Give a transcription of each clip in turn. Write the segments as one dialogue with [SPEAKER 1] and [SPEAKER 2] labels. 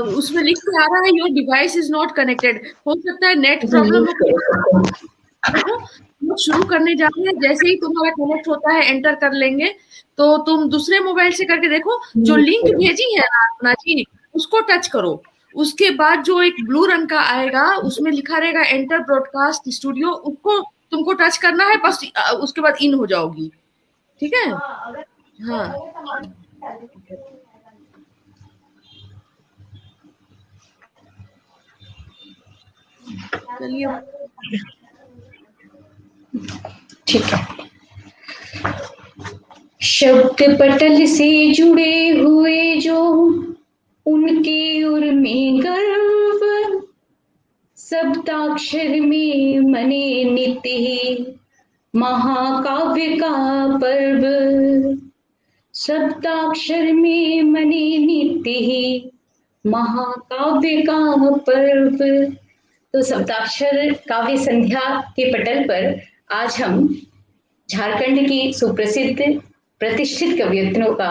[SPEAKER 1] उसमें लिख के आ रहा है your device is not connected. हो सकता है नेट प्रॉब्लम हो। देखो वो शुरू करने जा रहे हैं, जैसे ही तुम्हारा कनेक्ट होता है एंटर कर लेंगे, तो तुम दूसरे मोबाइल से करके देखो, जो लिंक भेजी है ना जी, उसको टच करो। उसके बाद जो एक ब्लू रंग का आएगा, उसमें लिखा रहेगा एंटर ब्रॉडकास्ट स्टूडियो, उसको तुमको टच करना है बस। उसके बाद इन हो जाओगी। ठीक है। हाँ चलिए
[SPEAKER 2] ठीक है। शब्द पटल से जुड़े हुए जो उनके उर में गर्व, सप्ताक्षर में मने नित्य ही महाकाव्य का पर्व। सप्ताक्षर में मने नित्य ही महाकाव्य का पर्व। तो सप्ताक्षर काव्य संध्या के पटल पर आज हम झारखंड की सुप्रसिद्ध प्रतिष्ठित कवियत्रियों का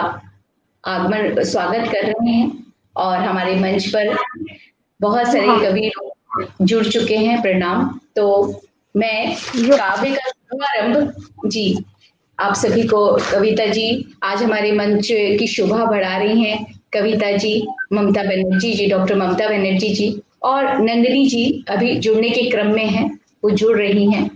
[SPEAKER 2] आगमन स्वागत कर रहे हैं, और हमारे मंच पर बहुत सारे कवि जुड़ चुके हैं। प्रणाम। तो मैं काव्य का शुभारंभ जी आप सभी को, कविता जी आज हमारे मंच की शोभा बढ़ा रही हैं। कविता जी, ममता बनर्जी जी, डॉक्टर ममता बनर्जी जी और नंदिनी जी अभी जुड़ने के क्रम में हैं, वो जुड़ रही हैं।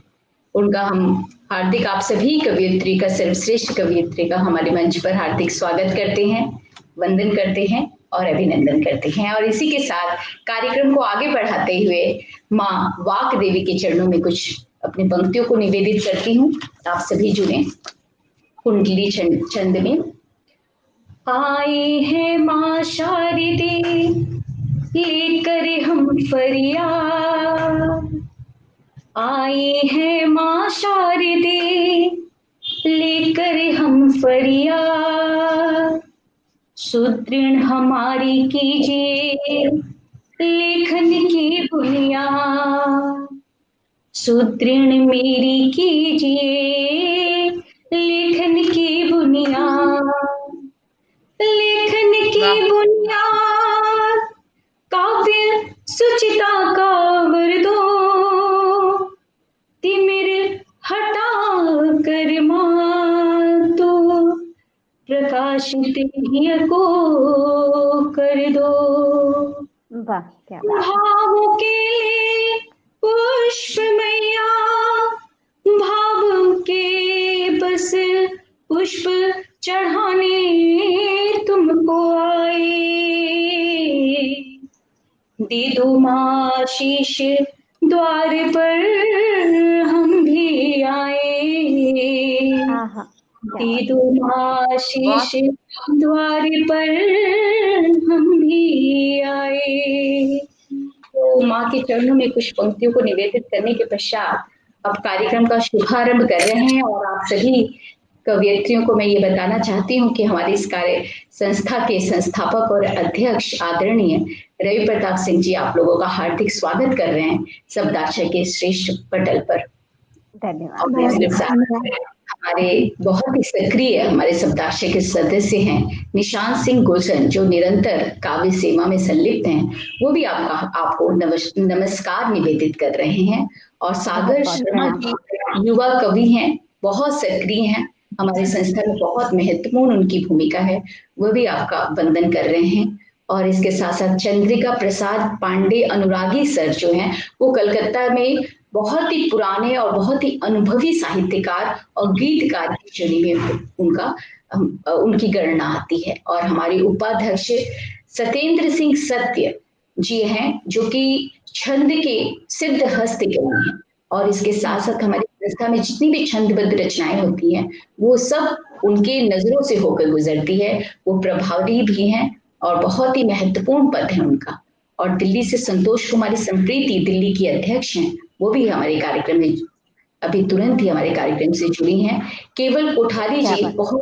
[SPEAKER 2] उनका हम हार्दिक, आप सभी कवियत्री का, सर्वश्रेष्ठ कवियत्री का हमारे मंच पर हार्दिक स्वागत करते हैं, वंदन करते हैं और अभिनंदन करते हैं। और इसी के साथ कार्यक्रम को आगे बढ़ाते हुए माँ वाक देवी के चरणों में कुछ अपनी पंक्तियों को निवेदित करती हूँ। आप सभी जुड़े कुंडली छंद में। आए हैं माँ शारदे लेकर हम फरियाद, आए हैं माँ शारदे लेकर हम फरियाद, सुदृढ़ हमारी कीजिए लेखन की बुनियाद, सुदृढ़ मेरी कीजिए लेखन की बुनियाद, लेखन की बुनियाद काव्य सुचिता का वर दो, तिमिर हटा कर माँ तो प्रकाशित को कर दो।
[SPEAKER 3] वाह, क्या बात।
[SPEAKER 2] भावों के लिए पुष्प मैया, भाव के बस पुष्प चढ़ाने तुमको आए, दे दो माँ शीश द्वार पर हम भी आए, दे दो माँ शीश द्वार पर हम भी आए। तो माँ के चरणों में कुछ पंक्तियों को निवेदित करने के पश्चात अब कार्यक्रम का शुभारंभ कर रहे हैं। और आप सभी कवियत्रियों को मैं ये बताना चाहती हूँ कि हमारी इस कार्य संस्था के संस्थापक और अध्यक्ष आदरणीय रवि प्रताप सिंह जी आप लोगों का हार्दिक स्वागत कर रहे हैं शब्दाक्षर के श्रेष्ठ पटल पर।
[SPEAKER 3] धन्यवाद।
[SPEAKER 2] हमारे बहुत ही सक्रिय हमारे शब्दाक्षर के सदस्य हैं निशांत सिंह गुलशन, जो निरंतर काव्य सेवा में संलिप्त हैं, वो भी आपको नमस्कार निवेदित कर रहे हैं। और सागर शर्मा जी युवा कवि हैं, बहुत सक्रिय हैं, हमारी संस्था में बहुत महत्वपूर्ण उनकी भूमिका है, वो भी आपका वंदन कर रहे हैं। और इसके साथ साथ चंद्रिका प्रसाद पांडे अनुरागी सर जो हैं, वो कलकत्ता में बहुत ही पुराने और बहुत ही अनुभवी साहित्यकार और गीतकार की श्रेणी में उनकी गणना आती है। और हमारे उपाध्यक्ष सत्येंद्र सिंह सत्य जी हैं, जो कि छंद के सिद्ध हस्त कवि हैं। और इसके साथ साथ हमारी संस्था में जितनी भी छंदबद्ध रचनाएं होती हैं, वो सब उनके नजरों से होकर गुजरती है। वो प्रभावी भी हैं और बहुत ही महत्वपूर्ण पद है उनका। और दिल्ली से संतोष कुमारी संप्रीति दिल्ली की अध्यक्ष हैं, वो भी हमारे कार्यक्रम में अभी तुरंत ही हमारे कार्यक्रम से जुड़ी हैं। केवल कोठारी जी बहुत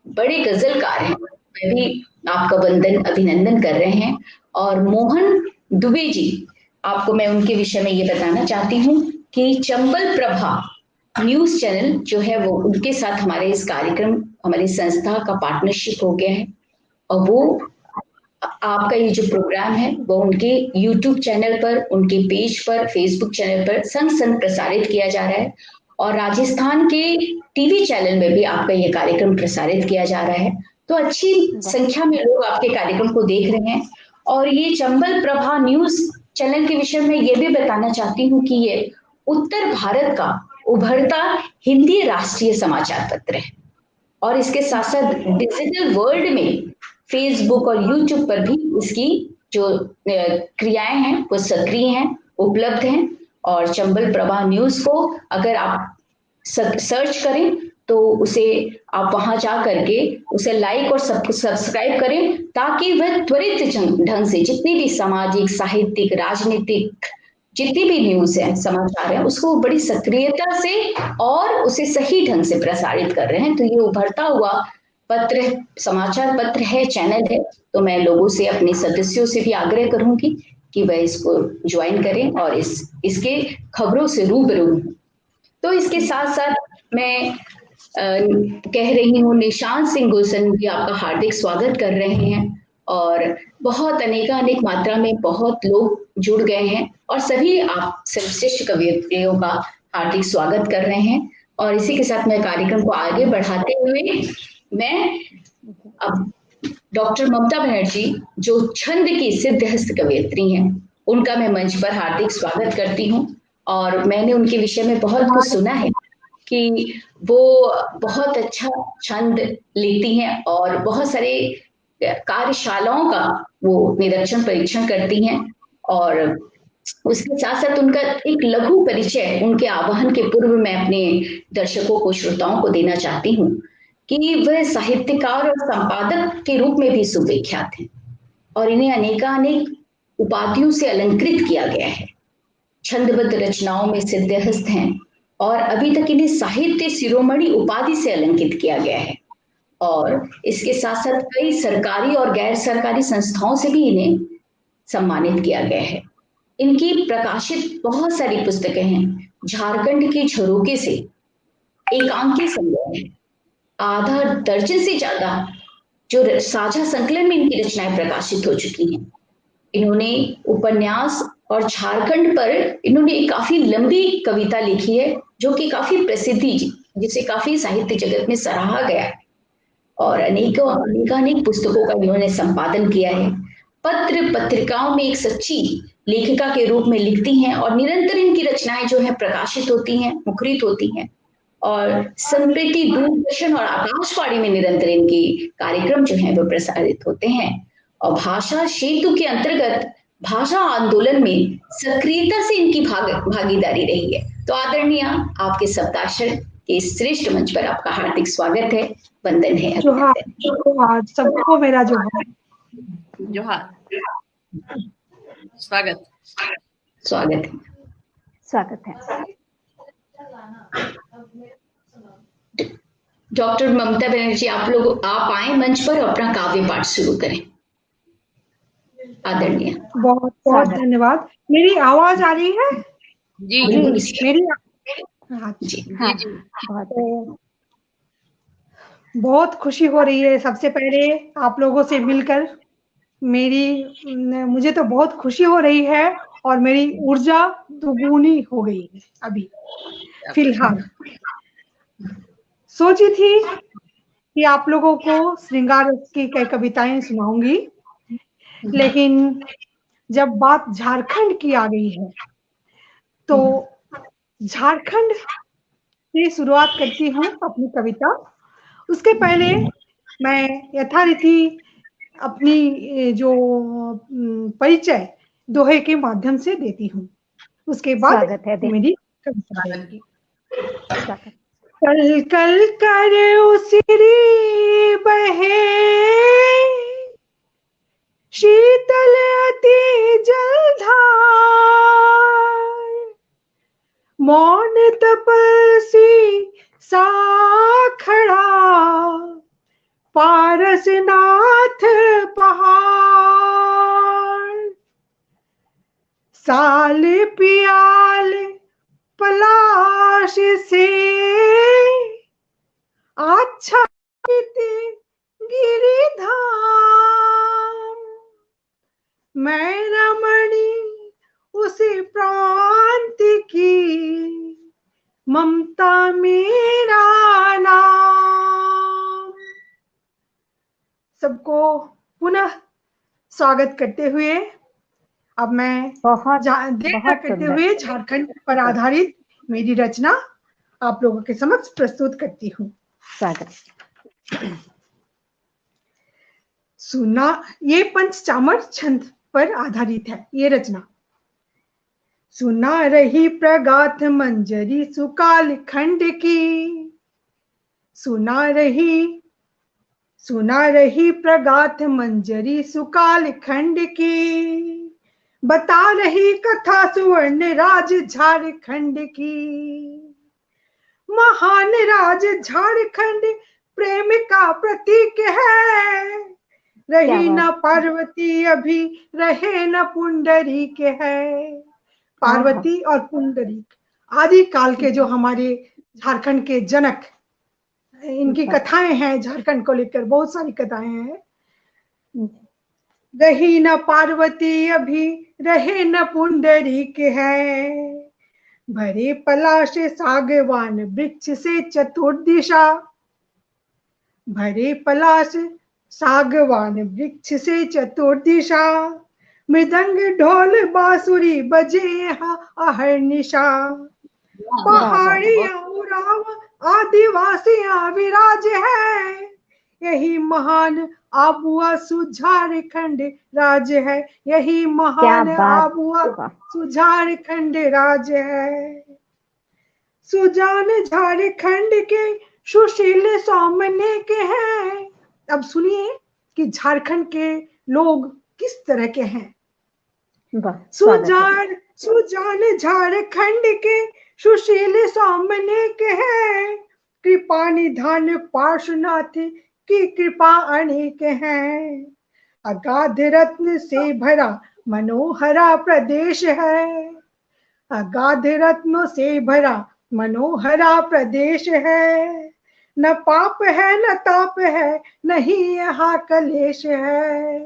[SPEAKER 2] बड़े गजलकार हैं, वे भी आपका वंदन अभिनंदन कर रहे हैं। और मोहन दुबे जी, आपको मैं उनके विषय में ये बताना चाहती हूँ कि चंबल प्रभा न्यूज चैनल जो है, वो उनके साथ हमारे इस कार्यक्रम, हमारी संस्था का पार्टनरशिप हो गया है। और वो आपका ये जो प्रोग्राम है वो उनके YouTube चैनल पर, उनके पेज पर, फेसबुक चैनल पर संग संग प्रसारित किया जा रहा है और राजस्थान के टीवी चैनल में भी आपका ये कार्यक्रम प्रसारित किया जा रहा है। तो अच्छी संख्या में लोग आपके कार्यक्रम को देख रहे हैं। और ये चंबल प्रभा न्यूज चैनल के विषय में ये भी बताना चाहती हूँ कि ये उत्तर भारत का उभरता हिंदी राष्ट्रीय समाचार पत्र है और इसके साथ साथ डिजिटल वर्ल्ड में फेसबुक और यूट्यूब पर भी इसकी जो क्रियाएं हैं वो सक्रिय हैं, उपलब्ध हैं। और चंबल प्रभा न्यूज को अगर आप सर्च करें तो उसे आप वहां जा करके उसे लाइक और सब्सक्राइब करें ताकि वह त्वरित ढंग से जितनी भी सामाजिक, साहित्यिक, राजनीतिक जितनी भी न्यूज है, समाचार है, उसको बड़ी सक्रियता से और उसे सही ढंग से प्रसारित कर रहे हैं। तो ये उभरता हुआ पत्र, समाचार पत्र है, चैनल है। तो मैं लोगों से, अपने सदस्यों से भी आग्रह करूंगी कि वह इसको ज्वाइन करें और इसके खबरों से रूबरू हों। तो इसके साथ साथ मैं कह रही हूँ, निशांत सिंह गुलशन भी आपका हार्दिक स्वागत कर रहे हैं और बहुत अनेक मात्रा में बहुत लोग जुड़ गए हैं और सभी आप सर्वश्रेष्ठ कवियत्रियों का हार्दिक स्वागत कर रहे हैं। और इसी के साथ मैं कार्यक्रम को आगे बढ़ाते हुए मैं अब डॉक्टर ममता बनर्जी जो छंद की सिद्धहस्त कवियत्री हैं, उनका मैं मंच पर हार्दिक स्वागत करती हूँ। और मैंने उनके विषय में बहुत कुछ सुना है कि वो बहुत अच्छा छंद लेती हैं और बहुत सारे कार्यशालाओं का वो निरीक्षण परीक्षण करती हैं। और उसके साथ साथ उनका एक लघु परिचय उनके आह्वान के पूर्व मैं अपने दर्शकों को, श्रोताओं को देना चाहती हूँ कि वह साहित्यकार और संपादक के रूप में भी सुविख्यात हैं और इन्हें अनेक उपाधियों से अलंकृत किया गया है। छंदबद्ध रचनाओं में सिद्धहस्त हैं और अभी तक इन्हें साहित्य शिरोमणि उपाधि से अलंकृत किया गया है। और इसके साथ साथ कई सरकारी और गैर सरकारी संस्थाओं से भी इन्हें सम्मानित किया गया है। इनकी प्रकाशित बहुत सारी पुस्तकें हैं। झारखंड के झरोके से एकांकी संग्रह है, आधा दर्जन से ज्यादा जो साझा संकलन में इनकी रचनाएं प्रकाशित हो चुकी हैं। इन्होंने उपन्यास और झारखंड पर इन्होंने एक काफी लंबी कविता लिखी है जो कि काफी प्रसिद्धि, जिसे काफी साहित्य जगत में सराहा गया है और अनेक पुस्तकों का इन्होंने संपादन किया है। पत्र पत्रिकाओं में एक सच्ची लेखिका के रूप में लिखती हैं और निरंतर इनकी रचनाएं जो है प्रकाशित होती हैं, मुखरित होती हैं। और संप्रति दूरदर्शन और आकाशवाणी में निरंतर इनकी कार्यक्रम जो है वो प्रसारित होते हैं। और भाषा सेतु के अंतर्गत भाषा आंदोलन में सक्रियता से इनकी भागीदारी रही है। तो आदरणीय, आपके सप्ताक्षर के इस श्रेष्ठ मंच पर आपका हार्दिक स्वागत है, वंदन है।
[SPEAKER 4] जोहार सबको मेरा जोहार।
[SPEAKER 1] जोहार, स्वागत
[SPEAKER 2] स्वागत है।
[SPEAKER 3] स्वागत है।
[SPEAKER 2] डॉक्टर ममता बनर्जी, आप आए मंच पर अपना काव्य पाठ शुरू करें। आदरणीय,
[SPEAKER 4] बहुत बहुत धन्यवाद। मेरी आवाज आ रही है?
[SPEAKER 1] जी
[SPEAKER 4] मेरी
[SPEAKER 2] जी
[SPEAKER 3] हाँ,
[SPEAKER 4] बहुत खुशी हो रही है। सबसे पहले आप लोगों से मिलकर मुझे तो बहुत खुशी हो रही है और मेरी ऊर्जा दुगुनी हो गई है। अभी फिलहाल सोची थी कि आप लोगों को श्रृंगार की कई कविताएं सुनाऊंगी, लेकिन जब बात झारखंड की आ गई है तो झारखंड से शुरुआत करती हूँ अपनी कविता। उसके पहले मैं यथारीति अपनी जो परिचय दोहे के माध्यम से देती हूँ, उसके बाद मेरी कविता रहेगी। कल कल कर उसिरी बहे शीतल अति जलधार, मौन तपस्वी सा खड़ा पारसनाथ पहाड़, साल पियाल पलाश से अच्छा गिरिधार, सबको पुनः स्वागत करते हुए अब मैं
[SPEAKER 3] बहुत
[SPEAKER 4] देर न
[SPEAKER 3] बहुत
[SPEAKER 4] करते
[SPEAKER 3] सुंदर।
[SPEAKER 4] हुए झारखंड पर आधारित मेरी रचना आप लोगों के समक्ष प्रस्तुत करती हूँ।
[SPEAKER 3] स्वागत।
[SPEAKER 4] सुना, ये पंचचामर छंद पर आधारित है ये रचना। सुना रही प्रगाथ मंजरी सुकाल खंड की, सुना रही प्रगाथ मंजरी सुकाल खंड की, बता रही कथा सुवर्ण राज झारखंड की। महान राज झारखंड प्रेम का प्रतीक है, रही न पार्वती अभी रहे न पुंडरीक है। पार्वती और पुंडरीक आदि काल के जो हमारे झारखंड के जनक, इनकी कथाएं हैं, झारखंड को लेकर बहुत सारी कथाएं हैं। रही न पार्वती अभी रहे न पुंडरीक है, भरे पलाश सागवान वृक्ष से चतुर्दिशा, भरे पलाश सागवान वृक्ष से चतुर्दिशा, मृदंग ढोल बांसुरी बजे यहाँ अहर्निशा। पहाड़ियां उराव आदिवासियां विराज है, यही महान आबुआ झारखंड राज है, यही महान आबुआ झारखंड राज है। सुजान झारखंड के सुशील सामने के हैं। अब सुनिए कि झारखंड के लोग किस तरह के हैं। सुजान झारखंड के सुशील सामने के हैं, कृपा निधान पार्श्वनाथ की कृपा अनेक है। अगाध रत्न से भरा मनोहरा प्रदेश है, अगाध रत्नों से भरा मनोहरा प्रदेश है। न पाप है न ताप है, नहीं यहाँ कलेश है।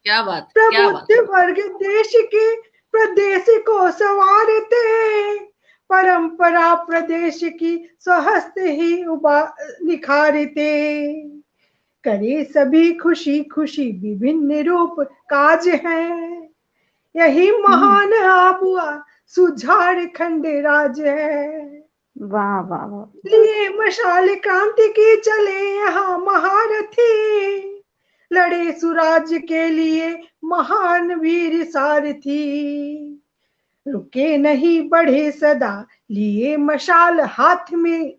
[SPEAKER 1] क्या बात,
[SPEAKER 4] प्रबुद्ध वर्ग देश के प्रदेश को संवारते, परंपरा प्रदेश की स्वहस्त ही निखारते। करे सभी खुशी खुशी विभिन्न रूप काज है, यही महान आबुआ झारखंड राज है।
[SPEAKER 3] वाह वाह वाह।
[SPEAKER 4] लिए मशाल क्रांति की चले यहाँ महारथी, लड़े सुराज के लिए महान वीर सारथी। रुके नहीं बढ़े सदा लिए मशाल हाथ में,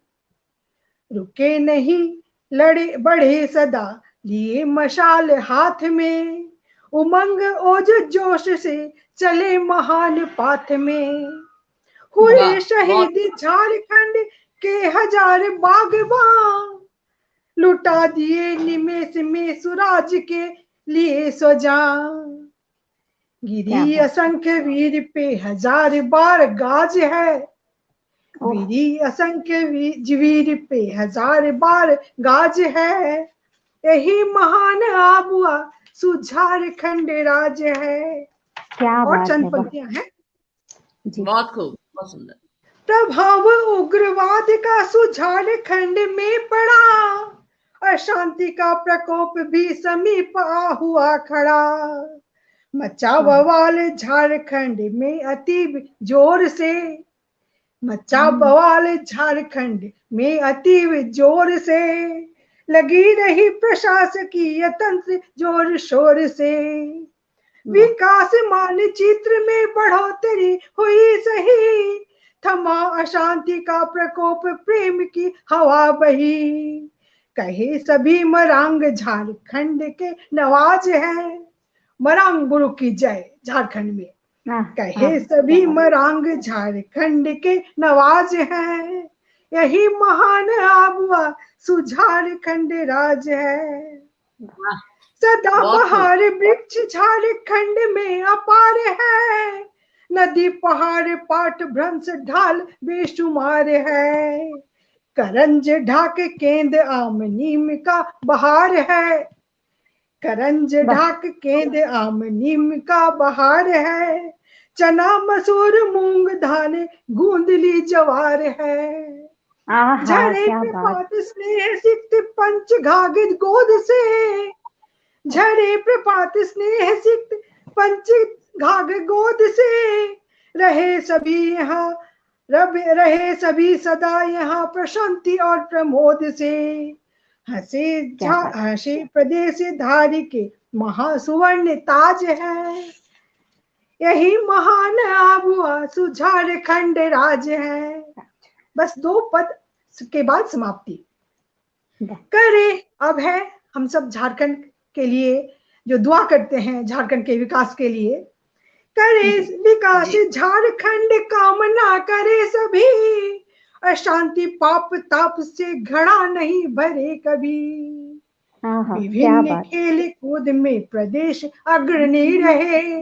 [SPEAKER 4] रुके नहीं बढ़े सदा लिए मशाल हाथ में। उमंग ओज जोश से चले महान पाथ में, हुए शहीद झारखंड के हजार बागबान, लुटा दिए निमेष में सुराज के लिए सजान। गिरी असंख्य वीर पे हजार बार गाज है, गिरी असंख्य वीर पे हजार बार गाज है, यही महान आबुआ झारखंड राज है।
[SPEAKER 3] क्या
[SPEAKER 4] और चंद पंक्तियां हैं।
[SPEAKER 1] बहुत खूब, बहुत सुंदर।
[SPEAKER 4] प्रभाव उग्रवाद का झारखंड में पड़ा, अशांति का प्रकोप भी समीप आ हुआ खड़ा। मचा बवाल झारखंड में अति जोर से, मचा बवाल झारखंड में अति जोर से। लगी रही प्रशासकीय तंत्र जोर शोर से, विकास मानचित्र में बढ़ोतरी हुई सही। थमा अशांति का प्रकोप प्रेम की हवा बही, कहे सभी मरांग झारखंड के नवाज है। मरांग गुरु की जय झारखंड में, कहे सभी मरांग झारखंड के नवाज हैं, यही महान आबुआ झारखंड राज है। सदा बहार वृक्ष झारखंड में अपार है, नदी पहाड़ पाट भ्रंश ढाल बेशुमार है। करंज ढाक केंद आम नीम का बहार है, करंज ढाक केंद आम नीम का बहार है। चना मसूर मूंग धान गूंदली जवार है। झरे पे पात स्नेह सिक्त पंच घागित गोद से, झरे प्रपात स्नेह सिक्त पंचित घाघ गोद से, रहे सभी यहाँ रहे सभी सदा यहाँ प्रशांति और प्रमोद से। हंसे प्रदेश धारी के महासुवर्ण ताज है, यही महान आबुआ झारखंड राज है। बस 2 पद के बाद समाप्ति। करे अब है हम सब झारखंड के लिए जो दुआ करते हैं, झारखंड के विकास के लिए। करे विकास झारखंड कामना करे सभी, अशांति पाप ताप से घड़ा नहीं भरे कभी। विभिन्न खेल कूद में प्रदेश अग्रणी रहे,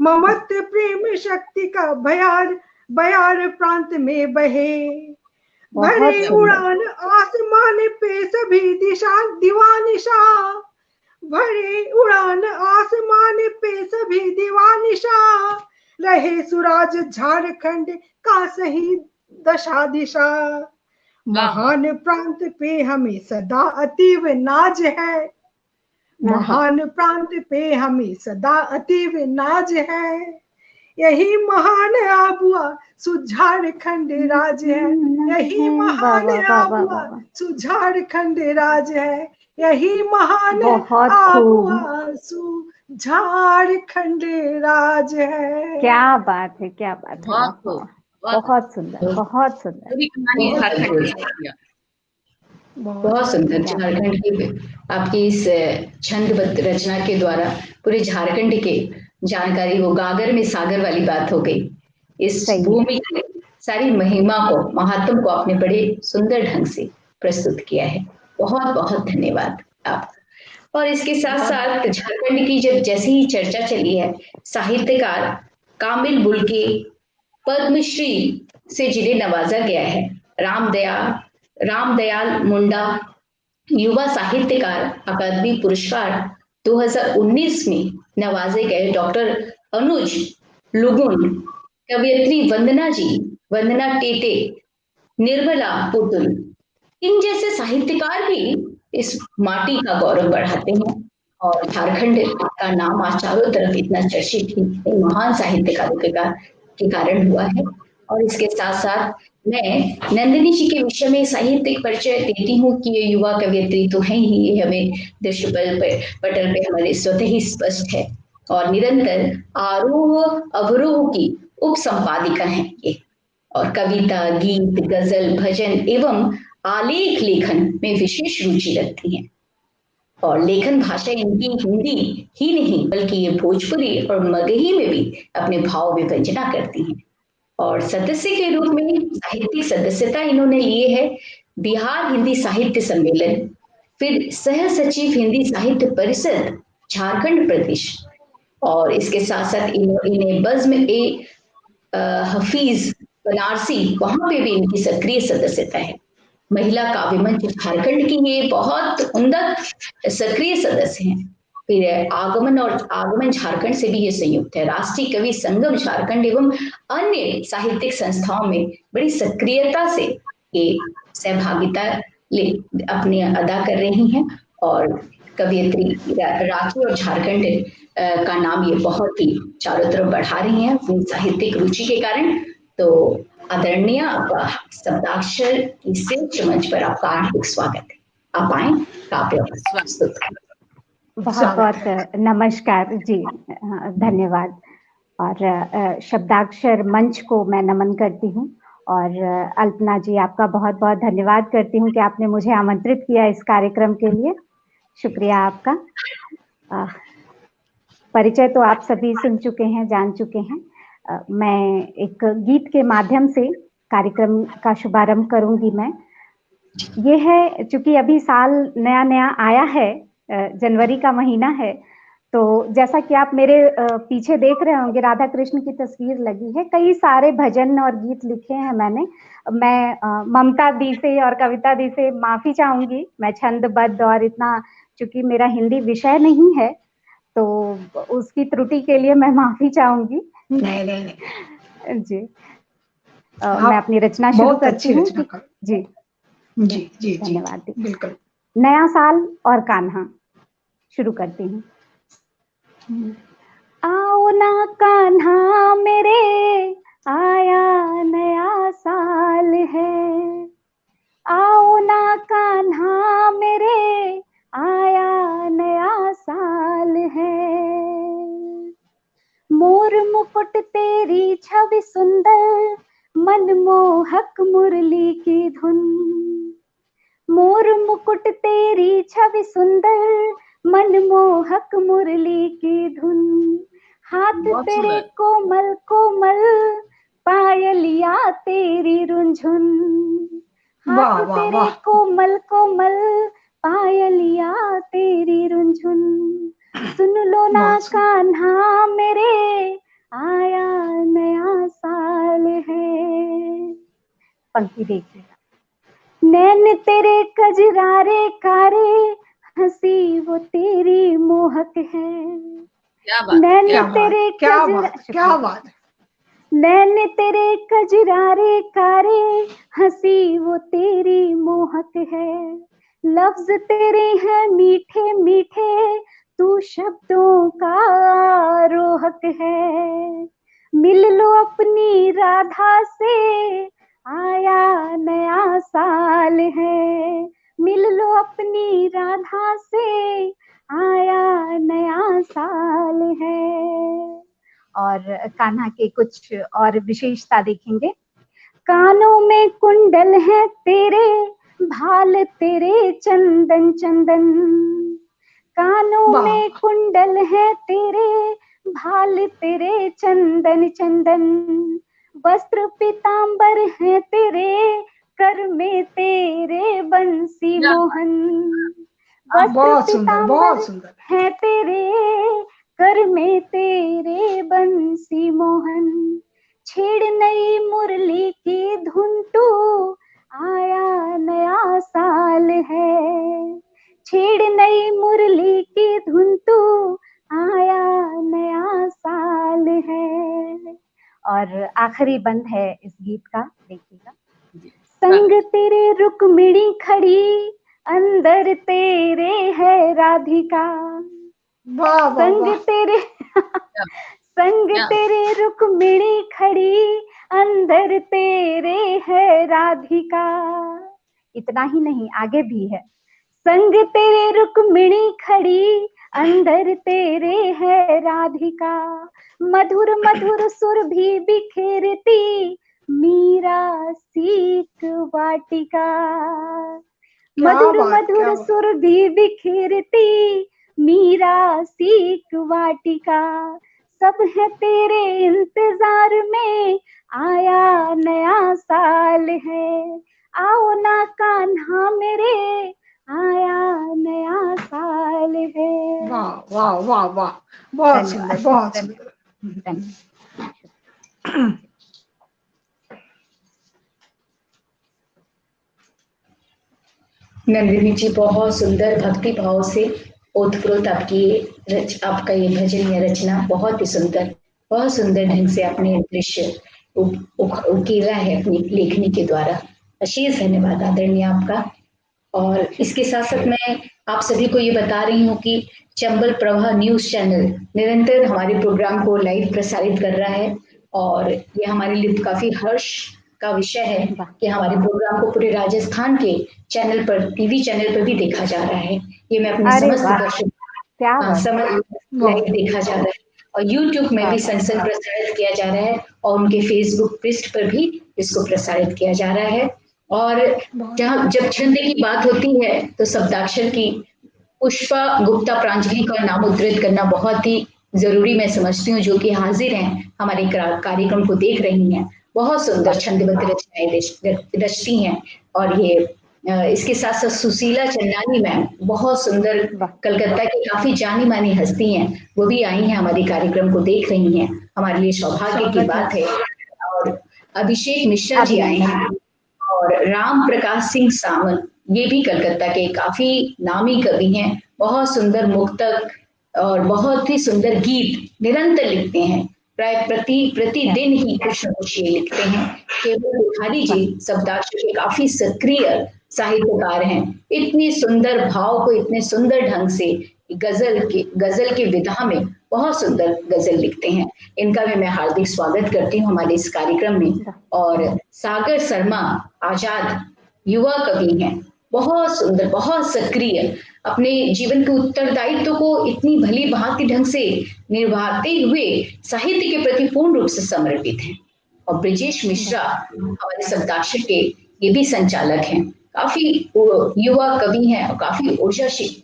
[SPEAKER 4] ममत्व प्रेम शक्ति का बयार प्रांत में बहे। भरे उड़ान आसमान पे सभी दिशा दीवानिशा, भरे उड़ान आसमान पे सभी दीवानिशा, रहे सुराज झारखंड का सही दशा दिशा। महान प्रांत पे हमें सदा अतीव नाज है, महान प्रांत पे हमें सदा अतीव नाज है। यही महान आबुआ झारखंड राज है, यही महान आबुआ झारखंड राज है, यही महान आबुआ झारखंड राज है।
[SPEAKER 3] क्या बात है, क्या बात है, बहुत सुंदर, बहुत सुंदर,
[SPEAKER 2] बहुत सुंदर। झारखंड की आपकी इस छंदबद्ध रचना के द्वारा पूरे झारखंड के जानकारी, वो गागर में सागर वाली बात हो गई। इस भूमि की सारी महिमा को, महात्म को आपने बड़े सुंदर ढंग से प्रस्तुत किया है। बहुत बहुत धन्यवाद आप। और इसके साथ साथ झारखंड की जब जैसे ही चर्चा चली है, साहित्यकार कामिल बुल्के पद्मश्री से जिन्हें नवाजा गया है, रामदयाल मुंडा युवा साहित्यकार अकादमी पुरस्कार 2019 में नवाजे गए डॉक्टर अनुज लुगुन, कवयित्री वंदना टेटे, निर्मला पुतुल, इन जैसे साहित्यकार भी इस माटी का गौरव बढ़ाते हैं। और झारखंड का नाम आज चारों तरफ इतना चर्चित ही महान साहित्यकारों के कारण हुआ है। और इसके साथ साथ मैं नंदिनी जी के विषय में साहित्यिक परिचय देती हूँ कि ये युवा कवयित्री तो है ही, ये हमें दृश्य पटल पे हमारे स्वतः ही स्पष्ट है। और निरंतर आरोह अवरोह की उप संपादिका है ये, और कविता, गीत, गजल, भजन एवं आलेख लेखन में विशेष रुचि रखती हैं। और लेखन भाषा इनकी हिंदी ही नहीं बल्कि ये भोजपुरी और मगही में भी अपने भाव विभंजना करती हैं। और सदस्य के रूप में साहित्यिक सदस्यता इन्होंने लिए है बिहार हिंदी साहित्य सम्मेलन, फिर सह सचिव हिंदी साहित्य परिषद झारखंड प्रदेश। और इसके साथ साथ इन्हें बज़्म हफीज बनारसी, वहां पे भी इनकी सक्रिय सदस्यता है। महिला काव्य मंच झारखंड की ये बहुत उम्दा सक्रिय सदस्य हैं। फिर आगमन झारखंड से भी ये संयुक्त है। राष्ट्रीय कवि संगम झारखंड एवं अन्य साहित्यिक संस्थाओं में बड़ी सक्रियता से ये सहभागिता अपने अदा कर रही हैं। और कवयित्री राखी और झारखंड का नाम ये बहुत ही चारों तरफ बढ़ा रही हैं अपनी साहित्यिक रुचि के कारण। तो आदरणीय शब्दाक्षर की श्रेष्ठ मंच पर आपका हार्दिक स्वागत है। आप आए, काव्य प्रस्तुत करें।
[SPEAKER 3] बहुत बहुत नमस्कार जी, धन्यवाद। और शब्दाक्षर मंच को मैं नमन करती हूँ। और अल्पना जी, आपका बहुत बहुत धन्यवाद करती हूँ कि आपने मुझे आमंत्रित किया इस कार्यक्रम के लिए। शुक्रिया आपका। परिचय तो आप सभी सुन चुके हैं, जान चुके हैं। मैं एक गीत के माध्यम से कार्यक्रम का शुभारंभ करूंगी। मैं ये है, चूंकि अभी साल नया आया है, जनवरी का महीना है, तो जैसा कि आप मेरे पीछे देख रहे होंगे राधा कृष्ण की तस्वीर लगी है। कई सारे भजन और गीत लिखे हैं मैंने। मैं ममता दी से और कविता दी से माफी चाहूंगी, मैं छंदबद्ध और इतना, चूंकि मेरा हिंदी विषय नहीं है तो उसकी त्रुटि के लिए मैं माफी चाहूंगी। नहीं जी, मैं अपनी रचना शुरू करती हूँ। जी
[SPEAKER 4] जी जी
[SPEAKER 3] धन्यवाद।
[SPEAKER 4] बिल्कुल।
[SPEAKER 3] नया साल और कान्हा। शुरू करती हूँ। आओ ना कान्हा मेरे, आया नया साल है। आओ ना कान्हा मेरे, आया नया साल है। मोर मुकुट तेरी छवि सुंदर, मनमोहक मुरली की धुन। मोर मुकुट तेरी छवि सुंदर, मनमोहक मुरली की धुन। हाथ तेरे कोमल कोमल, पायलिया तेरी रुंझुन। हाथ तेरे कोमल कोमल, पायलिया तेरी रुंझुन। सुन लो ना कान्हा मेरे, आया नया साल है। पंक्ति देखिएगा। नैन तेरे कजरारे कारे, हंसी वो तेरी मोहक है। नैन तेरे
[SPEAKER 4] क्या बात।
[SPEAKER 3] नैन तेरे कजरारे कारे, हंसी वो तेरी मोहक है। लफ्ज तेरे हैं मीठे मीठे, तू शब्दों का रोहक है। मिल लो अपनी राधा से, आया नया साल है। मिल लो अपनी राधा से, आया नया साल है। और कान्हा के कुछ और विशेषता देखेंगे। कानों में कुंडल है तेरे, भाल तेरे चंदन चंदन। कानों में कुंडल है तेरे, भाल तेरे चंदन चंदन। वस्त्र पीतांबर है तेरे, कर में तेरे बंसी मोहन। वस्त्र पीतांबर है तेरे, कर में तेरे बंसी मोहन। छेड़ नई मुरली की धुन तू, आया नया साल है। छेड़ नई मुरली की धुन तू, आया नया साल है। और आखिरी बंद है इस गीत का, देखिएगा। संग तेरे रुक्मिणी खड़ी, अंदर तेरे है राधिका। संग तेरे संग तेरे रुक्मिणी खड़ी, अंदर तेरे है राधिका। इतना ही नहीं, आगे भी है। संग तेरे रुक्मिणी खड़ी, अंदर तेरे है राधिका। मधुर मधुर सुर भी बिखेरती, मीरा सीक वाटिका। मधुर मधुर सुर भी बिखेरती, मीरा सीक वाटिका। सब है तेरे इंतजार में, आया नया साल है। आओ ना कान्हा मेरे, आया नया साल है।
[SPEAKER 4] वाह वाह वाह वाह, बहुत सुंदर, बहुत सुंदर।
[SPEAKER 2] नंदिनी जी, बहुत सुंदर भक्ति भाव से ओतप्रोत आपका ये भजन या रचना बहुत ही सुंदर, बहुत सुंदर ढंग से आपने दृश्य उकेरा है अपनी लेखनी के द्वारा। अशेष धन्यवाद आदरणीय आपका। और इसके साथ साथ मैं आप सभी को ये बता रही हूँ कि चंबल प्रभा न्यूज चैनल निरंतर हमारे प्रोग्राम को लाइव प्रसारित कर रहा है, और ये हमारे लिए काफी हर्ष का विषय है कि हमारे प्रोग्राम को पूरे राजस्थान के चैनल पर, टीवी चैनल पर भी देखा जा रहा है। ये मैं अपने समस्त दर्शक लाइव देखा जा रहा है, और यूट्यूब में भी संसद प्रसारित किया जा रहा है, और उनके फेसबुक पृष्ठ पर भी इसको प्रसारित किया जा रहा है। और जब छंद की बात होती है तो शब्दाक्षर की पुष्पा गुप्ता प्रांजलि का नाम उद्धृत करना बहुत ही जरूरी मैं समझती हूँ, जो कि हाजिर हैं हमारे कार्यक्रम को देख रही हैं। बहुत सुंदर छंदबद्ध रचनाएं रचती हैं, और ये इसके साथ साथ सुशीला चंदानी मैम, बहुत सुंदर, कलकत्ता की काफी जानी मानी हस्ती हैं, वो भी आई हैं हमारे कार्यक्रम को देख रही हैं। हमारे लिए सौभाग्य की बात है। और अभिषेक मिश्रा जी आए हैं, और राम प्रकाश सिंह सावंत, ये भी कलकत्ता के काफी नामी कवि हैं, बहुत सुंदर मुक्तक और बहुत ही सुंदर गीत निरंतर लिखते हैं, प्राय प्रतिदिन ही कुछ न कुछ ये लिखते हैं। केवल बुखारी जी शब्दाक्षर के काफी सक्रिय साहित्यकार हैं, इतनी सुंदर भाव को इतने सुंदर ढंग से गजल के विधा में बहुत सुंदर गजल लिखते हैं। इनका भी मैं हार्दिक स्वागत करती हूँ हमारे इस कार्यक्रम में। और सागर शर्मा आजाद युवा कवि हैं, बहुत सुंदर, बहुत सक्रिय, अपने जीवन के उत्तरदायित्व को इतनी भली भांति ढंग से निभाते हुए साहित्य के प्रति पूर्ण रूप से समर्पित हैं। और ब्रिजेश मिश्रा हमारे शब्दाक्षर के ये भी संचालक हैं, काफी युवा कवि हैं और काफी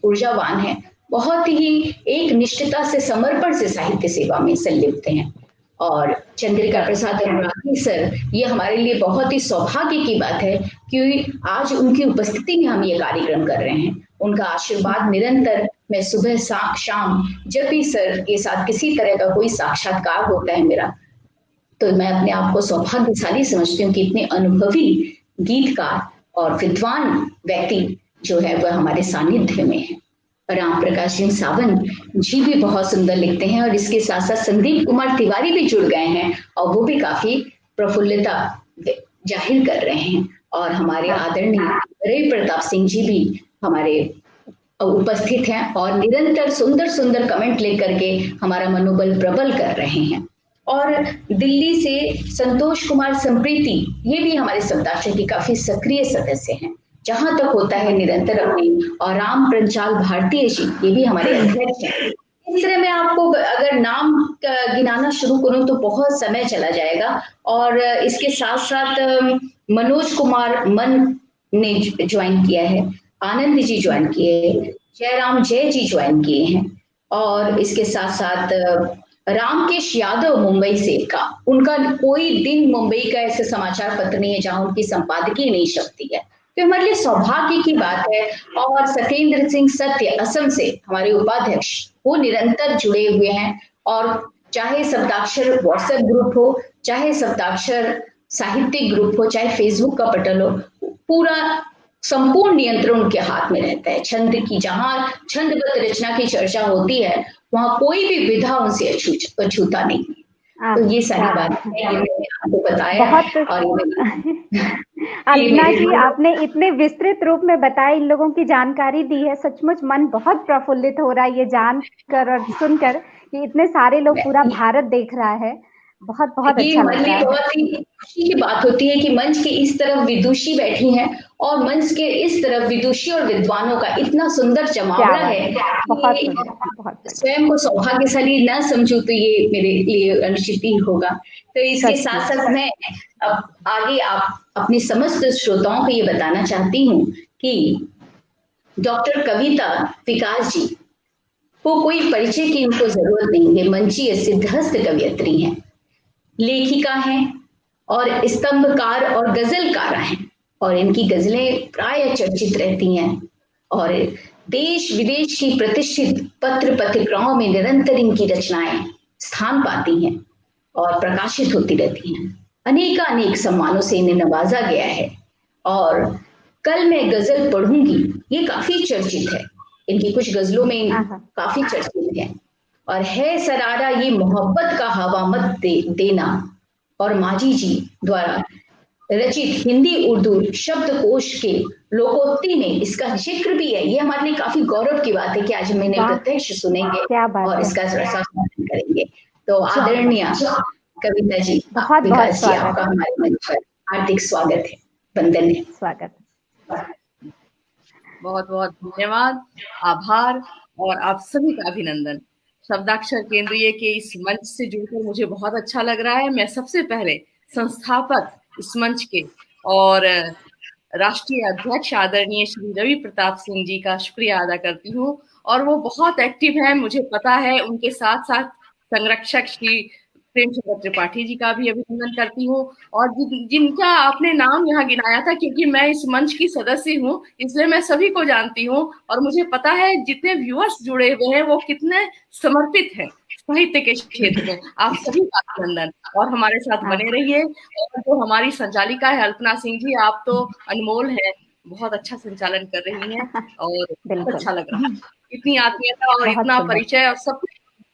[SPEAKER 2] ऊर्जावान हैं, बहुत ही एक निष्ठता से, समर्पण से साहित्य सेवा में संलिप्त हैं। और चंद्रिका प्रसाद अनुरागी सर, ये हमारे लिए बहुत ही सौभाग्य की बात है कि आज उनकी उपस्थिति में हम ये कार्यक्रम कर रहे हैं। उनका आशीर्वाद निरंतर, मैं सुबह शाम जब भी सर के साथ किसी तरह का कोई साक्षात्कार होता है मेरा, तो मैं अपने आप को सौभाग्यशाली समझती हूँ कि इतने अनुभवी गीतकार और विद्वान व्यक्ति जो है वह हमारे सानिध्य में है। राम प्रकाश सिंह सावंत जी भी बहुत सुंदर लिखते हैं और इसके साथ साथ संदीप कुमार तिवारी भी जुड़ गए हैं और वो भी काफी प्रफुल्लता जाहिर कर रहे हैं। और हमारे आदरणीय रवि प्रताप सिंह जी भी हमारे उपस्थित हैं और निरंतर सुंदर सुंदर कमेंट लेकर के हमारा मनोबल प्रबल कर रहे हैं। और दिल्ली से संतोष कुमार संप्रीति, ये भी हमारे शब्दाक्षर के काफी सक्रिय सदस्य हैं, जहां तक होता है निरंतर अपने। और राम प्रंचाल भारतीय जी, ये भी हमारे अध्यक्ष हैं। इस तरह मैं आपको अगर नाम गिनाना शुरू करूं तो बहुत समय चला जाएगा। और इसके साथ साथ मनोज कुमार मन ने ज्वाइन किया है, आनंद जी ज्वाइन किए, जयराम जय जी ज्वाइन किए हैं। और इसके साथ साथ रामकेश यादव मुंबई से का, उनका कोई दिन मुंबई का ऐसे समाचार पत्र नहीं है जहां उनकी संपादकीय नहीं छपती है, तो हमारे लिए सौभाग्य की बात है। और सत्येंद्र सिंह सत्य असम से हमारे उपाध्यक्ष, वो निरंतर जुड़े हुए हैं। और चाहे शब्दाक्षर व्हाट्सएप ग्रुप हो, चाहे शब्दाक्षर साहित्यिक ग्रुप हो, चाहे फेसबुक का पटल हो, पूरा संपूर्ण नियंत्रण उनके हाथ में रहता है। छंद की, जहां छंदबद्ध रचना की चर्चा होती है वहां कोई भी विधा उनसे अछूता नहीं। तो ये सारी बात आपको बताया। और
[SPEAKER 3] अलीना जी, आपने इतने विस्तृत रूप में बताया, इन लोगों की जानकारी दी है, सचमुच मन बहुत प्रफुल्लित हो रहा है ये जानकर और सुनकर कि इतने सारे लोग, पूरा भारत देख रहा है। बहुत बहुत अच्छा लग रहा है।
[SPEAKER 2] बहुत ही खुशी की बात होती है कि मंच के इस तरफ विदुषी बैठी हैं और मंच के इस तरफ विदुषी और विद्वानों का इतना सुंदर जमावड़ा है।
[SPEAKER 3] बहुत
[SPEAKER 2] स्वयं को सौभाग्यशाली न समझूं तो ये मेरे लिए अनुचित ही होगा। तो इसके साथ साथ मैं अब आगे आप अपने समस्त श्रोताओं को ये बताना चाहती हूँ कि डॉक्टर कविता विकास जी को कोई परिचय की इनको जरूरत नहीं है। मंचीय सिद्धहस्त कवियत्री हैं, लेखिका हैं और स्तंभकार और गजलकार हैं। और इनकी गजलें प्राय चर्चित रहती हैं और देश विदेश की प्रतिष्ठित पत्र पत्रिकाओं में निरंतर इनकी रचनाएं स्थान पाती हैं और प्रकाशित होती रहती हैं। अनेक सम्मानों से इन्हें नवाजा गया है। और कल मैं गजल पढ़ूंगी, ये काफी चर्चित है, इनकी कुछ गजलों में काफी चर्चित है। और है सरारा ये मोहब्बत का हवा मत देना, और माझी जी द्वारा रचित हिंदी उर्दू शब्दकोश के लोकोक्ति में इसका जिक्र भी है। ये हमारे लिए काफी गौरव की बात है कि आज हम इन्हें प्रत्यक्ष सुनेंगे और इसका रसास्वादन करेंगे। तो आदरणीय कविता जी, विकास जी, आपका हमारे मंच पर हार्दिक स्वागत है, वंदन है।
[SPEAKER 3] स्वागत।
[SPEAKER 1] बहुत बहुत धन्यवाद, आभार और आप सभी का अभिनंदन। शब्दाक्षर केंद्रीय के इस मंच से जुड़कर मुझे बहुत अच्छा लग रहा है। मैं सबसे पहले संस्थापक इस मंच के और राष्ट्रीय अध्यक्ष आदरणीय श्री रवि प्रताप सिंह जी का शुक्रिया अदा करती हूँ। और वो बहुत एक्टिव है, मुझे पता है। उनके साथ साथ संरक्षक श्री प्रेमचंद्र त्रिपाठी जी का भी अभिनंदन करती हूँ। और जिनका आपने नाम यहाँ गिनाया था, क्योंकि मैं इस मंच की सदस्य हूँ इसलिए मैं सभी को जानती हूँ और मुझे पता है जितने व्यूअर्स जुड़े हुए हैं वो कितने समर्पित हैं साहित्य के क्षेत्र में। आप सभी का अभिनंदन और हमारे साथ बने रहिए। और जो हमारी संचालिका है अल्पना सिंह जी, आप तो अनमोल है, बहुत अच्छा संचालन कर रही हैं और बहुत अच्छा लग रहा है। इतनी आत्मीयता और इतना परिचय और सब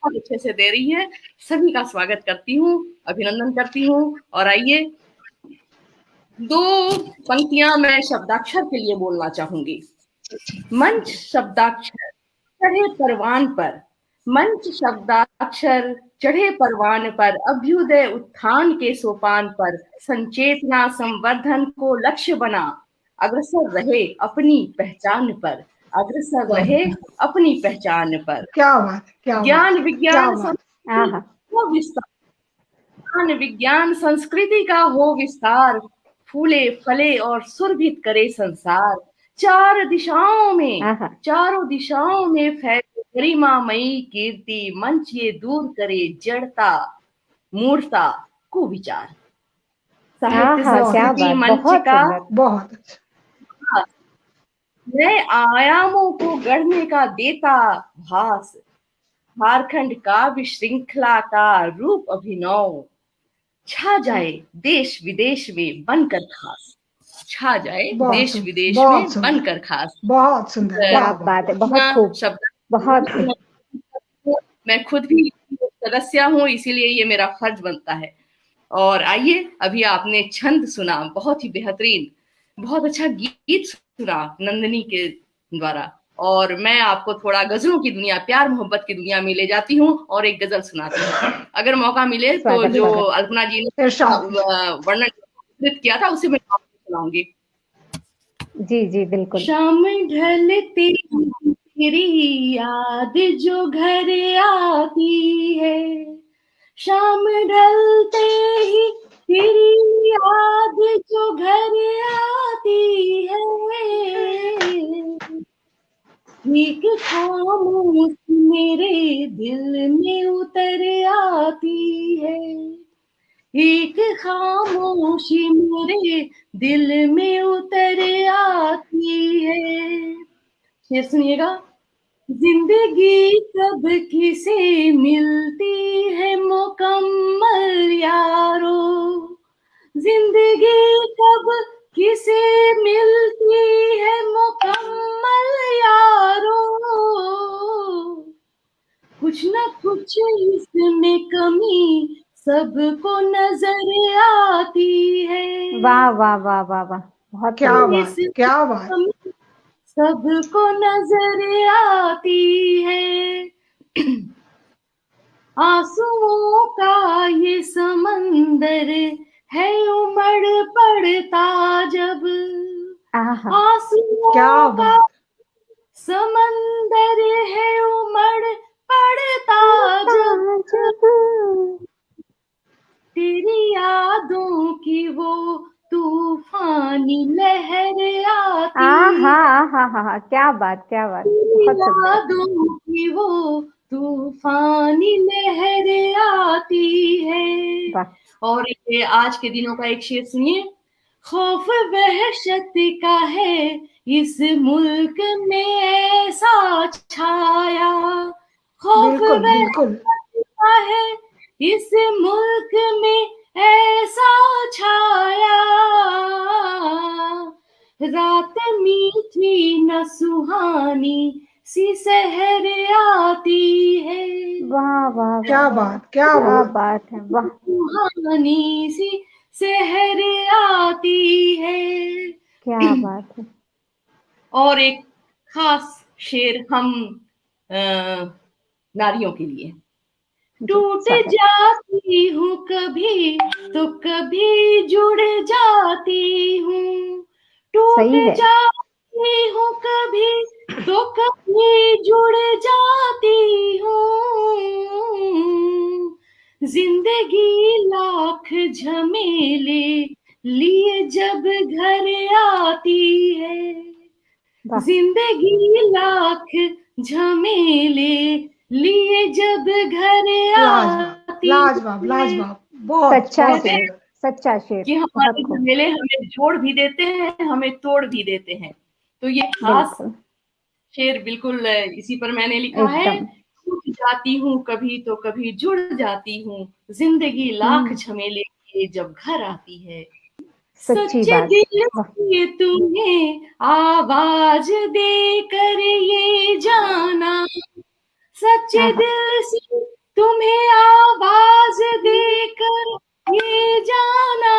[SPEAKER 1] बहुत अच्छे से दे रही है। सभी का स्वागत करती हूँ, अभिनंदन करती हूँ। और आइए, 2 पंक्तियां मैं शब्दाक्षर के लिए बोलना चाहूंगी। मंच शब्दाक्षर चढ़े परवान पर, मंच शब्दाक्षर चढ़े परवान पर, अभ्युदय उत्थान के सोपान पर, संचेतना संवर्धन को लक्ष्य बना, अग्रसर रहे अपनी पहचान पर, अग्रसर रहे अपनी पहचान पर।
[SPEAKER 4] क्या बात, क्या
[SPEAKER 1] ज्ञान
[SPEAKER 4] बात,
[SPEAKER 1] विज्ञान
[SPEAKER 4] क्या बात।
[SPEAKER 1] हो विस्तार, ज्ञान विज्ञान संस्कृति का हो विस्तार, फूले फले और सुरभित करे संसार, चारों दिशाओं में फैले गरिमामयी कीर्ति, मंच ये दूर करे जड़ता मूर्ता कुविचार। साहित्य संस्कृति मंच का
[SPEAKER 4] बहुत अच्छा,
[SPEAKER 1] नए आयामों को गढ़ने का देता भास, झारखंड काव्य श्रृंखला का रूप अभिनव, छा जाए देश विदेश में बनकर खास, छा जाए देश विदेश में बनकर खास।
[SPEAKER 4] बहुत सुंदर,
[SPEAKER 3] क्या बात है, बहुत खूब,
[SPEAKER 1] शब्द
[SPEAKER 3] बहुत।
[SPEAKER 1] मैं खुद भी सदस्य हूँ, इसीलिए ये मेरा फर्ज बनता है। और आइए, अभी आपने छंद सुना, बहुत ही बेहतरीन, बहुत अच्छा गीत सुना नंदिनी के द्वारा, और मैं आपको थोड़ा गजलों की दुनिया, प्यार मोहब्बत की दुनिया में ले जाती हूँ और एक गजल सुनाती हूँ। अगर मौका मिले तो जो अल्पना जी ने वर्णन किया था उसे मैं आपको सुनाऊंगी।
[SPEAKER 3] जी जी बिल्कुल।
[SPEAKER 1] शाम ढलते तेरी याद जो घर आती है, शाम ढलते ही तेरी याद जो घर आती है, एक खामोश मेरे दिल में उतर आती है, एक खामोशी मेरे दिल में उतर आती है। शेर सुनिएगा। जिंदगी कब किसे मिलती है मुकम्मल यारो, जिंदगी कब किसे मिलती है मुकम्मल यारो, कुछ न कुछ इसमें कमी सबको नजर आती है।
[SPEAKER 3] वाह वाह वाह वाह वाह, बहुत
[SPEAKER 4] क्या बात, क्या बात।
[SPEAKER 1] सबको नजर आती है। आंसुओं का ये समंदर है उमड़ पड़ता जब, आंसुओं का समंदर है उमड़ पड़ता जब, तेरी यादों की वो तूफानी लहर आती,
[SPEAKER 3] हाँ, क्या बात, क्या बात, बहुत सुंदर।
[SPEAKER 1] यादों की वो तूफानी लहर आती है। और ये आज के दिनों का एक शेर सुनिए। खौफ वहशत का है इस मुल्क में ऐसा छाया, खौफ वहशत का है इस मुल्क में ऐसा छाया, रात मीठी न सुहानी सी सहर आती है।
[SPEAKER 3] वाह वाह,
[SPEAKER 4] क्या बात, क्या
[SPEAKER 3] बात है, वाह।
[SPEAKER 1] सुहानी सी सहर आती है,
[SPEAKER 3] क्या बात है।
[SPEAKER 1] और एक खास शेर हम नारियों के लिए। टूट जाती हूँ कभी तो कभी जुड़ जाती हूँ, टूट जाती हूँ कभी तो कभी जुड़ जाती हूँ, जिंदगी लाख झमेले लिए जब घर आती है, जिंदगी लाख झमेले लिए जब घर आती,
[SPEAKER 4] लाजवाब, लाजवाब, बहुत
[SPEAKER 3] सच्चा शेर
[SPEAKER 1] कि हमारे झमेले हमें जोड़ भी देते हैं, हमें तोड़ भी देते हैं। तो ये खास शेर बिल्कुल इसी पर मैंने लिखा है। टूट जाती हूँ कभी तो कभी जुड़ जाती हूँ, जिंदगी लाख झमेले लिए जब घर आती है, सच्चे दिल से तुम्हें आवाज देकर ये जाना, सच्चे दिल से तुम्हें आवाज देकर ये जाना,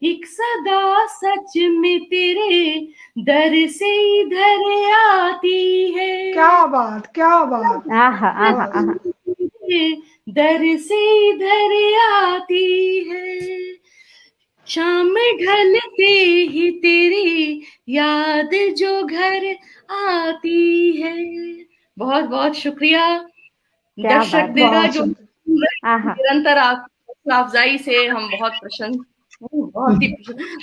[SPEAKER 1] एक सदा सच में तेरे दर से इधर आती है,
[SPEAKER 4] बात, क्या बात।
[SPEAKER 3] आहा आहा आहा।
[SPEAKER 1] दर से इधर आती है, शाम ढलते ही तेरी याद जो घर आती है। बहुत बहुत शुक्रिया
[SPEAKER 3] क्या
[SPEAKER 1] दर्शक
[SPEAKER 3] बात है।
[SPEAKER 1] देगा
[SPEAKER 4] बहुत
[SPEAKER 1] जो
[SPEAKER 4] सुंदर।
[SPEAKER 3] आहा।
[SPEAKER 1] निरंतर आपकी अफजाई से हम बहुत प्रसन्न, बहुत ही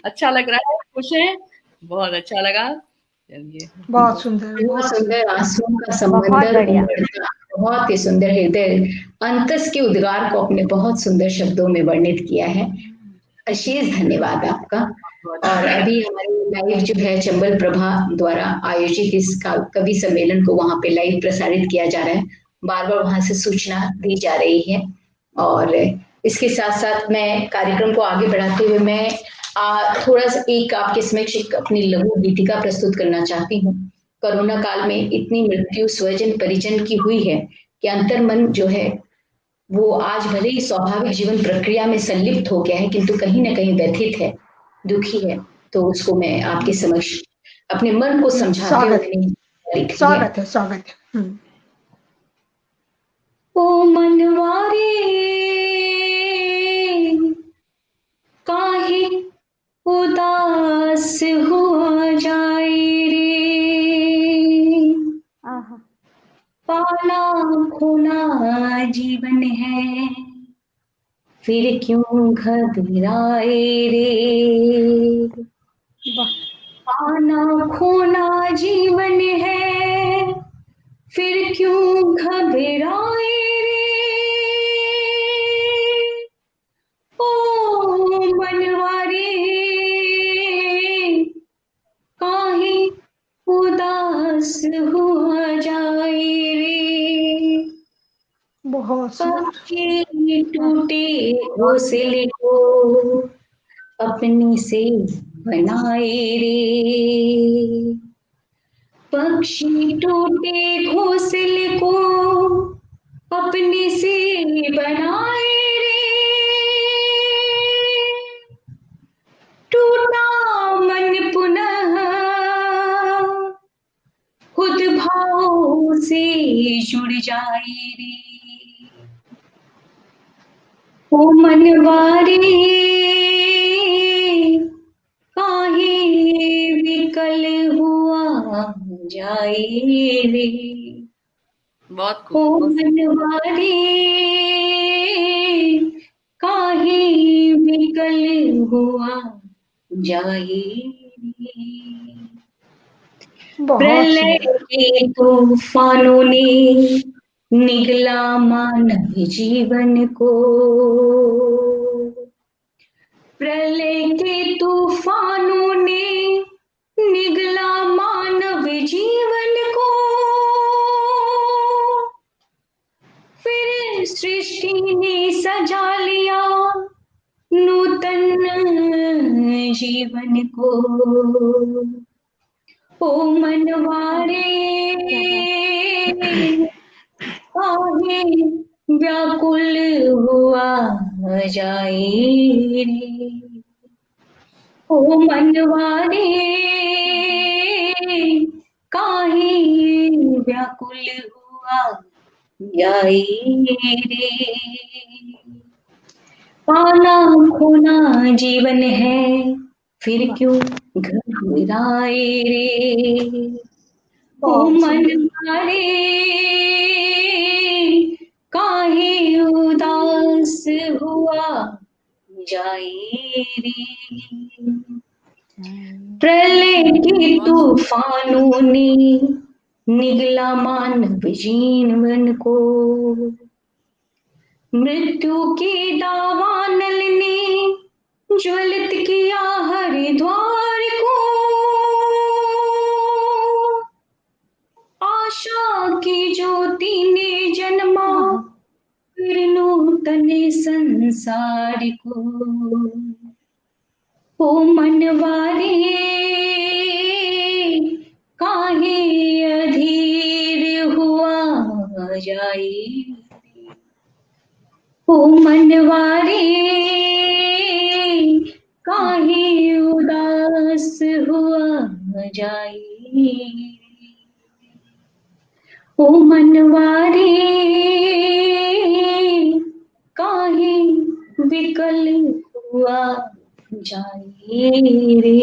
[SPEAKER 1] अच्छा लग रहा है, खुश है, बहुत अच्छा लगा। चलिए,
[SPEAKER 4] बहुत सुंदर,
[SPEAKER 2] बहुत सुंदर, आंसुओं का
[SPEAKER 3] बहुत
[SPEAKER 2] समंदर
[SPEAKER 3] बढ़िया।
[SPEAKER 2] उमड़ता, बहुत ही सुंदर, हृदय अंतस के उद्गार को अपने बहुत सुंदर शब्दों में वर्णित किया है। अशेष धन्यवाद आपका। और अभी हमारी लाइव जो है चंबल प्रभा द्वारा आयोजित इस कवि सम्मेलन को वहां पे लाइव प्रसारित किया जा रहा है, बार बार वहां से सूचना दी जा रही है। और इसके साथ साथ मैं कार्यक्रम को आगे बढ़ाते हुए मैं थोड़ा सा एक आपके समक्ष एक अपनी लघु गीतिका प्रस्तुत करना चाहती हूँ। कोरोना काल में इतनी मृत्यु स्वजन परिजन की हुई है कि अंतर्मन जो है वो आज भले ही स्वाभाविक जीवन प्रक्रिया में संलिप्त हो गया है, किंतु कहीं ना कहीं व्यथित है, दुखी है। तो उसको मैं आपके समक्ष अपने मन को समझाते हुए
[SPEAKER 4] स्वागत,
[SPEAKER 2] मैंने लिखी है।
[SPEAKER 4] स्वागत है, स्वागत है।
[SPEAKER 2] ओ मनवारे काहे उदास हुआ जाए रे,
[SPEAKER 3] आहा।
[SPEAKER 2] पाला खोला जीवन है, फिर क्यों घबराए रे,
[SPEAKER 3] वाह।
[SPEAKER 2] पाना खोना जीवन है, फिर क्यों घबराए रे, ओ मनवारे काहे उदास हुआ जाए रे,
[SPEAKER 4] बहुत सुंदर।
[SPEAKER 2] पक्षी टूटे घोंसले को अपने से बनाए रे, पक्षी टूटे घोंसले को अपने से बनाए रे, टूटा मन पुनः खुद भाव से जुड़ जाए रे, ओ मनवारे काहे विकल हुआ जाए रे,
[SPEAKER 1] बहुत
[SPEAKER 2] ओ
[SPEAKER 1] खूब।
[SPEAKER 2] मनवारे काहे विकल हुआ जाए रे,
[SPEAKER 4] बहुत
[SPEAKER 2] प्रलय
[SPEAKER 4] सुंदर।
[SPEAKER 2] के तूफानों ने निगला मानव जीवन को, प्रलय के तूफानों ने निगला मानव जीवन को, फिर सृष्टि ने सजा लिया नूतन जीवन को, ओ मनवारे काहे व्याकुल हुआ जाए रे, ओ मनवारे काहे व्याकुल हुआ जाए रे, पाना खोना जीवन है, फिर क्यों घबराए रे, ओ मनवारे काहे उदास हुआ जाए रे, प्रलय के तूफानों ने निगला मानव जीवन को, मृत्यु के दावानल ने ज्वलित किया हरिद्वार को, आशा की ज्योति ने जन्मा फिर नूतन संसार को, ओ मनवारे काहे अधीर हुआ जाए, ओ मनवारे काहे उदास हुआ जाए, ओ मनवारे काहे विकल हुआ जाए रे।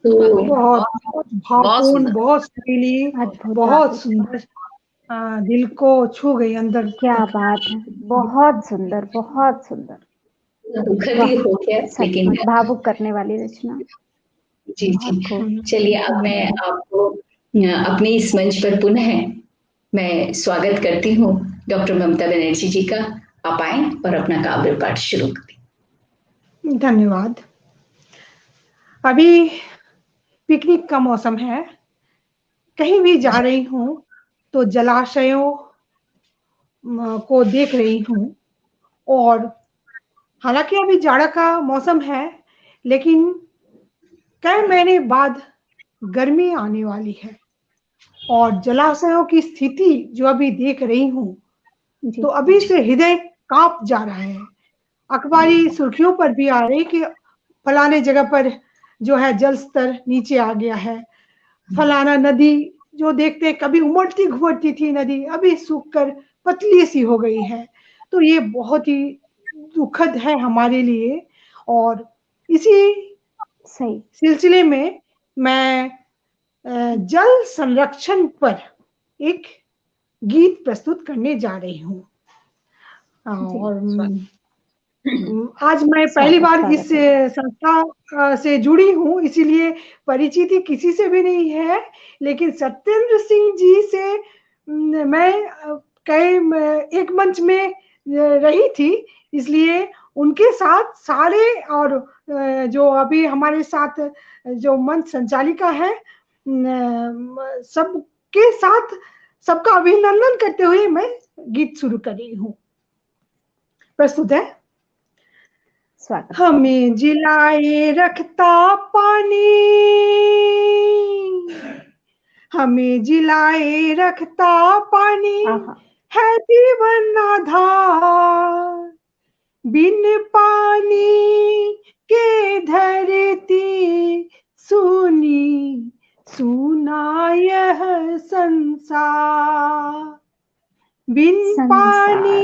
[SPEAKER 2] तो
[SPEAKER 4] बहुत बहुत भावपूर्ण, बहुत सुरीली,
[SPEAKER 3] अद्भुत
[SPEAKER 4] बहुत
[SPEAKER 3] अद्भुत।
[SPEAKER 4] सुंदर, दिल को छू गई अंदर
[SPEAKER 3] क्या
[SPEAKER 4] तक।
[SPEAKER 3] बात है, बहुत सुंदर, बहुत सुंदर।
[SPEAKER 2] दुखद ही
[SPEAKER 3] वाह,
[SPEAKER 2] हो गया, लेकिन
[SPEAKER 3] सचमुच भावुक करने वाली रचना।
[SPEAKER 2] जी
[SPEAKER 3] बहुत
[SPEAKER 2] जी।
[SPEAKER 3] खूब।
[SPEAKER 2] चलिए, अब मैं आपको अपने इस मंच पर पुनः मैं स्वागत करती हूँ डॉक्टर ममता बनर्जी जी का। आप आए और अपना काव्य पाठ शुरू करें।
[SPEAKER 4] धन्यवाद। अभी पिकनिक का मौसम है, कहीं भी जा रही हूँ तो जलाशयों को देख रही हूँ। और हालांकि अभी जाड़ा का मौसम है, लेकिन कई महीने बाद गर्मी आने वाली है और जलाशयों की स्थिति जो अभी देख रही हूँ,
[SPEAKER 3] जी
[SPEAKER 4] तो अभी से हृदय कांप जा रहा है। अखबारी सुर्खियों पर भी आ रही कि फलाने जगह पर जो है जल स्तर नीचे आ गया है। फलाना नदी जो देखते हैं कभी उमड़ती घुमड़ती थी नदी, अभी सूखकर पतली सी हो गई है। तो ये बहुत ही दुखद है हमारे लिए। और इसी
[SPEAKER 3] सही।
[SPEAKER 4] सिलसिले में मैं जल संरक्षण पर एक गीत प्रस्तुत करने जा रही हूँ।
[SPEAKER 3] जी,
[SPEAKER 4] और आज मैं पहली
[SPEAKER 3] स्वागत
[SPEAKER 4] बार इस
[SPEAKER 3] स्वागत है।
[SPEAKER 4] संस्था से जुड़ी हूँ, इसीलिए परिचिति किसी से भी नहीं है। लेकिन सत्येंद्र सिंह जी से मैं कई एक मंच में रही थी, इसलिए उनके साथ सारे और जो अभी हमारे साथ जो मंच संचालिका है, सबके साथ सबका अभिनंदन करते हुए मैं गीत शुरू कर रही हूँ। प्रस्तुत है।
[SPEAKER 3] स्वागत।
[SPEAKER 4] हमें जिलाए रखता पानी, हमें जिलाए रखता पानी
[SPEAKER 3] आहा,
[SPEAKER 4] है जीवन आधार। बिन पानी के धरती सुनी सुना यह संसार। बिन
[SPEAKER 3] संसार।
[SPEAKER 4] पानी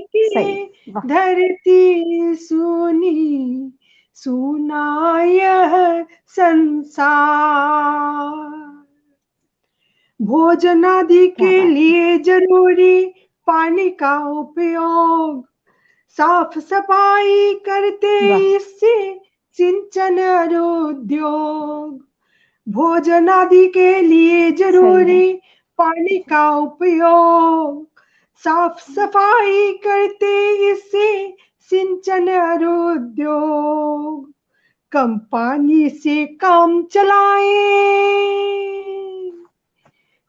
[SPEAKER 4] के
[SPEAKER 3] सही, वाह,
[SPEAKER 4] धरती सुनी सुना यह संसार। भोजन आदि
[SPEAKER 3] क्या
[SPEAKER 4] के
[SPEAKER 3] बात है।
[SPEAKER 4] लिए जरूरी पानी का उपयोग, साफ सफाई करते
[SPEAKER 3] वाह,
[SPEAKER 4] इससे सिंचन और उद्योग। भोजन आदि के लिए
[SPEAKER 3] सही है।
[SPEAKER 4] जरूरी पानी का उपयोग, साफ सफाई करते इससे सिंचन और उद्योग। कम पानी से काम चलाए,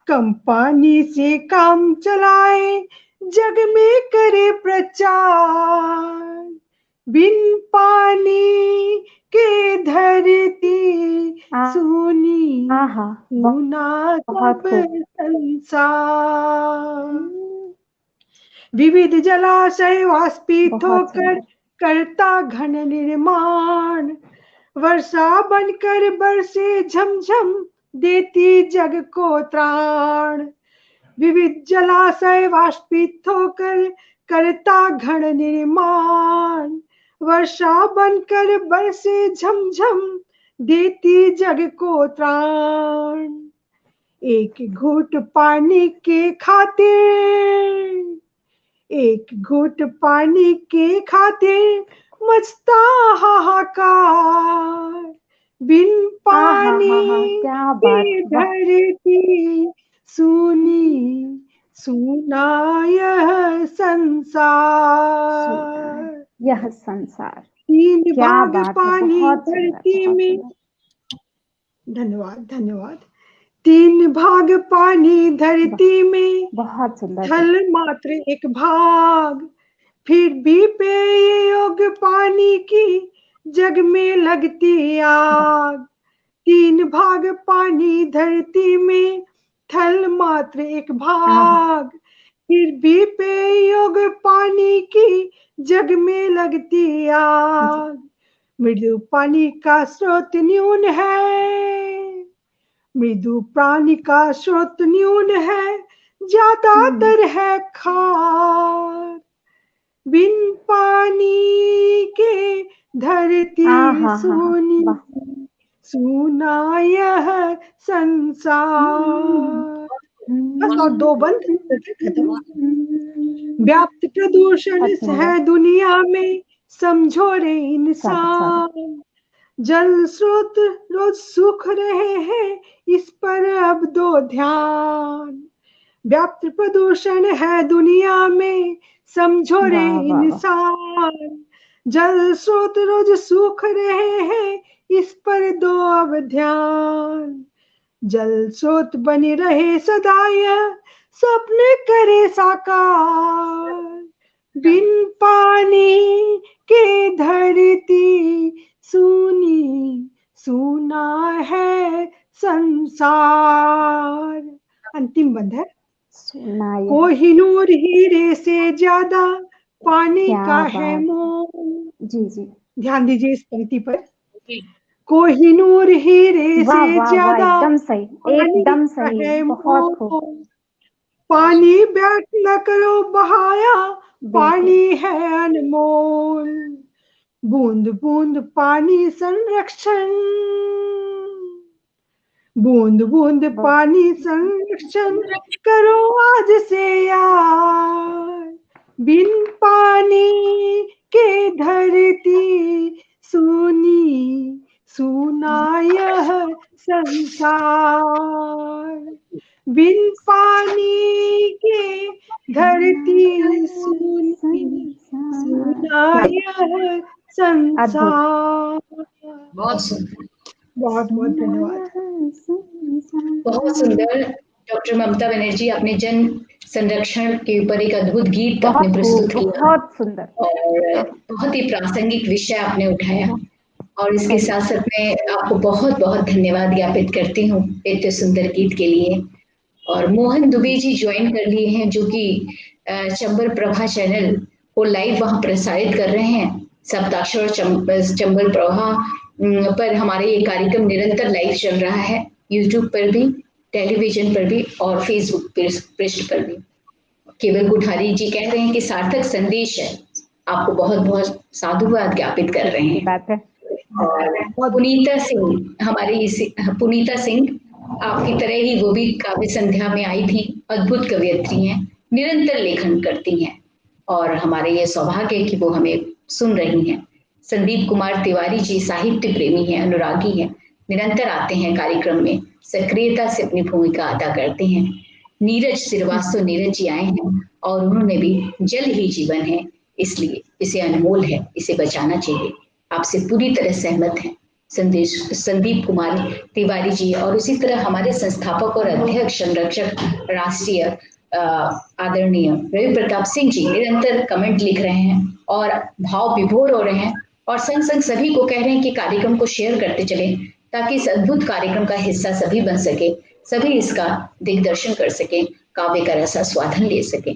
[SPEAKER 4] कम पानी से काम चलाए, जग में करे प्रचार। बिन पानी के धरती सुनी
[SPEAKER 3] आहा,
[SPEAKER 4] सुना
[SPEAKER 3] बहुत
[SPEAKER 4] सब
[SPEAKER 3] खूब।
[SPEAKER 4] संसार। विविध जलाशय वाष्पित
[SPEAKER 3] बहुत
[SPEAKER 4] होकर
[SPEAKER 3] सुंदर।
[SPEAKER 4] करता घन निर्माण। वर्षा बनकर बरसे झमझम देती जग को त्राण। विविध जलाशय वाष्पित होकर करता घन निर्माण। वर्षा बनकर बरसे झमझम देती जग को त्राण। एक घूंट पानी के खातिर, एक घूंट पानी के खातिर मचता हाहाकार। बिन
[SPEAKER 3] आहा हा हा,
[SPEAKER 4] पानी
[SPEAKER 3] क्या बात,
[SPEAKER 4] की
[SPEAKER 3] वाह,
[SPEAKER 4] धरती सुनी सुना यह
[SPEAKER 3] सुना है
[SPEAKER 4] संसार।
[SPEAKER 3] यह संसार।
[SPEAKER 4] तीन
[SPEAKER 3] क्या
[SPEAKER 4] भाग
[SPEAKER 3] बात है,
[SPEAKER 4] पानी
[SPEAKER 3] बहुत सुंदर,
[SPEAKER 4] धरती
[SPEAKER 3] बहुत
[SPEAKER 4] में।
[SPEAKER 3] सुंदर।
[SPEAKER 4] धन्यवाद धन्यवाद। तीन भाग पानी
[SPEAKER 3] वाह,
[SPEAKER 4] धरती में,
[SPEAKER 3] बहुत सुंदर है।
[SPEAKER 4] थल मात्र एक भाग। फिर भी पेय योग्य पानी की जग में लगती
[SPEAKER 3] वाह,
[SPEAKER 4] आग। तीन भाग पानी धरती में, थल मात्र एक
[SPEAKER 3] आहा,
[SPEAKER 4] भाग। फिर भी पेय योग्य पानी की जग में लगती
[SPEAKER 3] जी,
[SPEAKER 4] आग। मृदु पानी का स्रोत न्यून है, मृदु प्राणी का स्रोत न्यून है, ज्यादातर है खार। बिन पानी के धरती
[SPEAKER 3] आहा,
[SPEAKER 4] सूनी,
[SPEAKER 3] वाह।
[SPEAKER 4] सूना यह संसार। बस और दो बंद खत्म। व्याप्त प्रदूषण है दुनिया में, समझो रे इंसान। जल स्रोत रोज सूख रहे हैं, इस पर अब दो ध्यान। व्याप्त प्रदूषण है दुनिया में, समझो रे इंसान। जल स्रोत रोज सूख रहे हैं, इस पर दो अब ध्यान। जल स्रोत बने रहे सदा यह स्वप्न करे साकार। बिन पानी के धरती सूनी, सूना है संसार। अंतिम बंद है। कोहिनूर हीरे से ज्यादा पानी का है मोल।
[SPEAKER 3] जी जी,
[SPEAKER 4] ध्यान दीजिए इस पंक्ति पर। कोहिनूर हीरे से ज्यादा
[SPEAKER 3] एकदम सही, एकदम सही, बहुत खूब।
[SPEAKER 4] पानी व्यर्थ न करो बहाया, पानी है अनमोल। बूंद बूंद पानी संरक्षण, बूंद बूंद पानी संरक्षण करो आज से यार। बिन पानी के धरती सूनी, सूना यह संसार। बिन पानी के धरती सूनी, सूना यह संसार।
[SPEAKER 2] बहुत सुंदर,
[SPEAKER 4] बहुत बहुत धन्यवाद।
[SPEAKER 2] बहुत सुंदर। डॉक्टर ममता बनर्जी, आपने जन संरक्षण के ऊपर एक अद्भुत गीत आपने प्रस्तुत किया,
[SPEAKER 3] बहुत सुंदर
[SPEAKER 2] और बहुत ही प्रासंगिक विषय आपने उठाया। और इसके साथ साथ मैं आपको बहुत बहुत धन्यवाद ज्ञापित करती हूँ इतने सुंदर गीत के लिए। और मोहन दुबे जी ज्वाइन कर लिए हैं, जो कि चंबल प्रभा चैनल को लाइव वहां प्रसारित कर रहे हैं। सप्ताक्षर चंबल प्रभा पर हमारे ये कार्यक्रम निरंतर लाइव चल रहा है, यूट्यूब पर भी, टेलीविजन पर भी और फेसबुक पृष्ठ पर भी। केवल कोठारी जी कह रहे हैं कि सार्थक संदेश है, आपको बहुत बहुत साधुवाद ज्ञापित कर रहे हैं।
[SPEAKER 3] बात है।
[SPEAKER 2] और पुनीता सिंह, हमारी पुनीता सिंह आपकी तरह ही वो भी काव्य संध्या में आई थी, अद्भुत कवयित्री हैं, निरंतर लेखन करती हैं और हमारे ये सौभाग्य है कि वो हमें सुन रही हैं। संदीप कुमार तिवारी जी साहित्य प्रेमी हैं, अनुरागी हैं, निरंतर आते हैं कार्यक्रम में, सक्रियता से अपनी भूमिका अदा करते हैं। नीरज श्रीवास्तव, नीरज जी आए हैं और उन्होंने भी जल ही जीवन है, इसलिए इसे अनमोल है, इसे बचाना चाहिए, आपसे पूरी तरह सहमत हैं संदीप कुमार तिवारी जी। और उसी तरह हमारे संस्थापक और अध्यक्ष संरक्षक राष्ट्रीय आदरणीय रवि प्रताप सिंह जी निरंतर कमेंट लिख रहे हैं और भाव विभोर हो रहे हैं, और संग संग सभी को कह रहे हैं कि कार्यक्रम को शेयर करते चलें, ताकि इस अद्भुत कार्यक्रम का हिस्सा सभी बन सके, सभी इसका दिग्दर्शन कर सके, काव्य का रसास्वादन ले सके।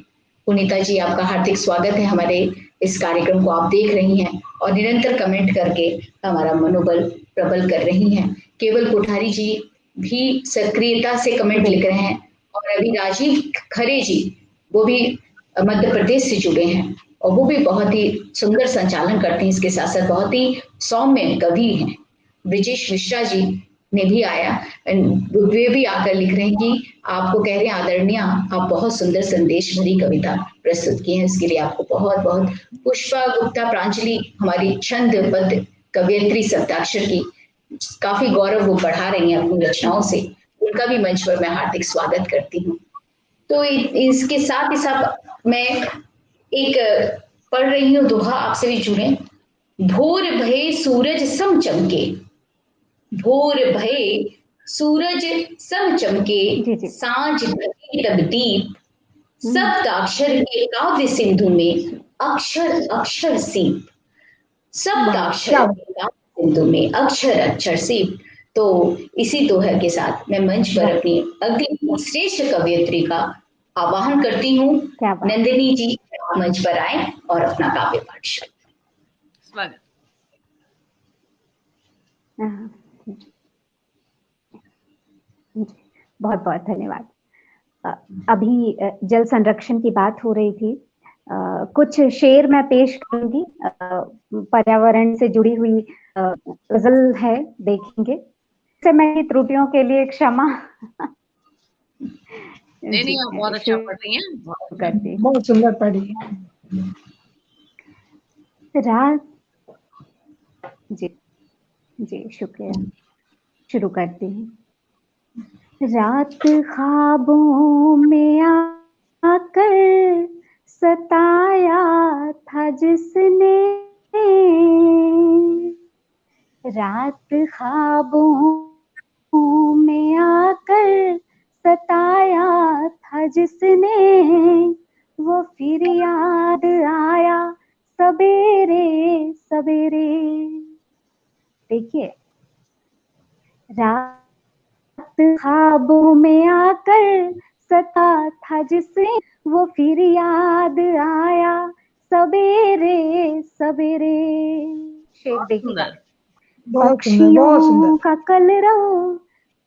[SPEAKER 2] पुनीता जी, आपका हार्दिक स्वागत है हमारे इस कार्यक्रम को, आप देख रही हैं और निरंतर कमेंट करके हमारा मनोबल प्रबल कर रही हैं। केवल कोठारी जी भी सक्रियता से कमेंट लिख रहे हैं, और अभी राजीव खरे जी, वो भी मध्य प्रदेश से जुड़े हैं और वो भी बहुत ही सुंदर संचालन करते हैं, इसके साथ साथ बहुत ही सौम्य कवि हैं। ब्रिजेश मिश्रा जी ने भी आया, वे भी आकर लिख रहे हैं कि आपको कह रहे हैं आदरणीय, आप बहुत सुंदर संदेश भरी कविता प्रस्तुत की है, इसके लिए आपको बहुत बहुत। पुष्पा गुप्ता प्रांजलि, हमारी छंदबद्ध कवयित्री सप्ताक्षर की काफी गौरव वो बढ़ा रही हैं अपनी रचनाओं से, उनका भी मंच पर मैं हार्दिक स्वागत करती हूँ। तो इसके साथ ही साथ मैं एक पढ़ रही हूँ दोहा, आपसे भी जुड़े। भोर भये सूरज सम चमके, भोर भये सूरज सम चमके, सांझ ढले तब दीप, सप्ताक्षर के काव्य सिंधु में अक्षर अक्षर सीप, सप्ताक्षर के काव्य सिंधु में अक्षर अक्षर सीप। तो इसी दोहा के साथ मैं मंच पर अपनी अगली श्रेष्ठ कवयित्री का आवाहन करती हूँ। नंदिनी जी, मंच पर आए और अपना काव्य पाठ शुरू।
[SPEAKER 1] स्वागत।
[SPEAKER 3] बहुत बहुत धन्यवाद। अभी जल संरक्षण की बात हो रही थी, कुछ शेर मैं पेश करूंगी, पर्यावरण से जुड़ी हुई गजल है, देखेंगे। से मैं त्रुटियों के लिए क्षमा।
[SPEAKER 1] नहीं, आप बहुत अच्छा पढ़ रही हैं,
[SPEAKER 3] करती हूँ।
[SPEAKER 4] बहुत सुंदर पढ़ी।
[SPEAKER 3] रात, जी जी शुक्रिया, शुरू करती हूँ। रात ख्वाबों में आकर सताया था जिसने, रात ख्वाबों में आकर सताया था जिसने, वो फिर याद आया सवेरे सवेरे। देखिए, रात ख्वाबों में आकर सता था जिसे, वो फिर याद आया सवेरे सवेरे। शेर देखिएगा। पक्षियों का कलरव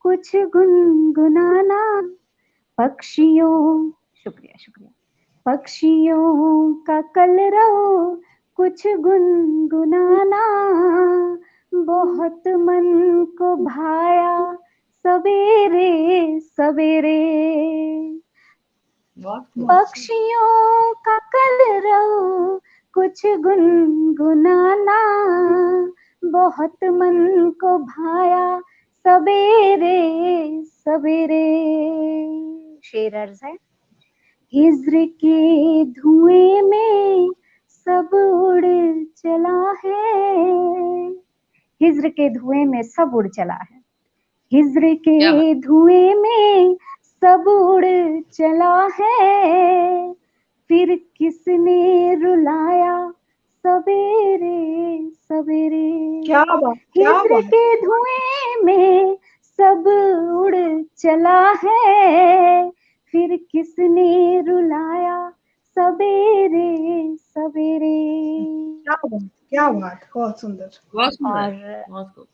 [SPEAKER 3] कुछ गुनगुनाना, पक्षियों, शुक्रिया शुक्रिया, पक्षियों का कलरव कुछ गुनगुनाना, बहुत मन को भाया सवेरे सवेरे। पक्षियों का कलरव कुछ गुनगुनाना, बहुत मन को भाया सवेरे सवेरे। शेर अर्ज है। हिज्र के धुएं में सब उड़ चला है, हिज्र के धुएं में सब उड़ चला है, हिज्र के धुएं में सब उड़ चला है, फिर किसने रुलाया सवेरे सवेरे। हिज्र के धुएं में सब उड़ चला है, फिर किसने रुलाया सवेरे सवेरे।
[SPEAKER 4] क्या बात, बहुत सुंदर, बहुत सुंदर।
[SPEAKER 3] और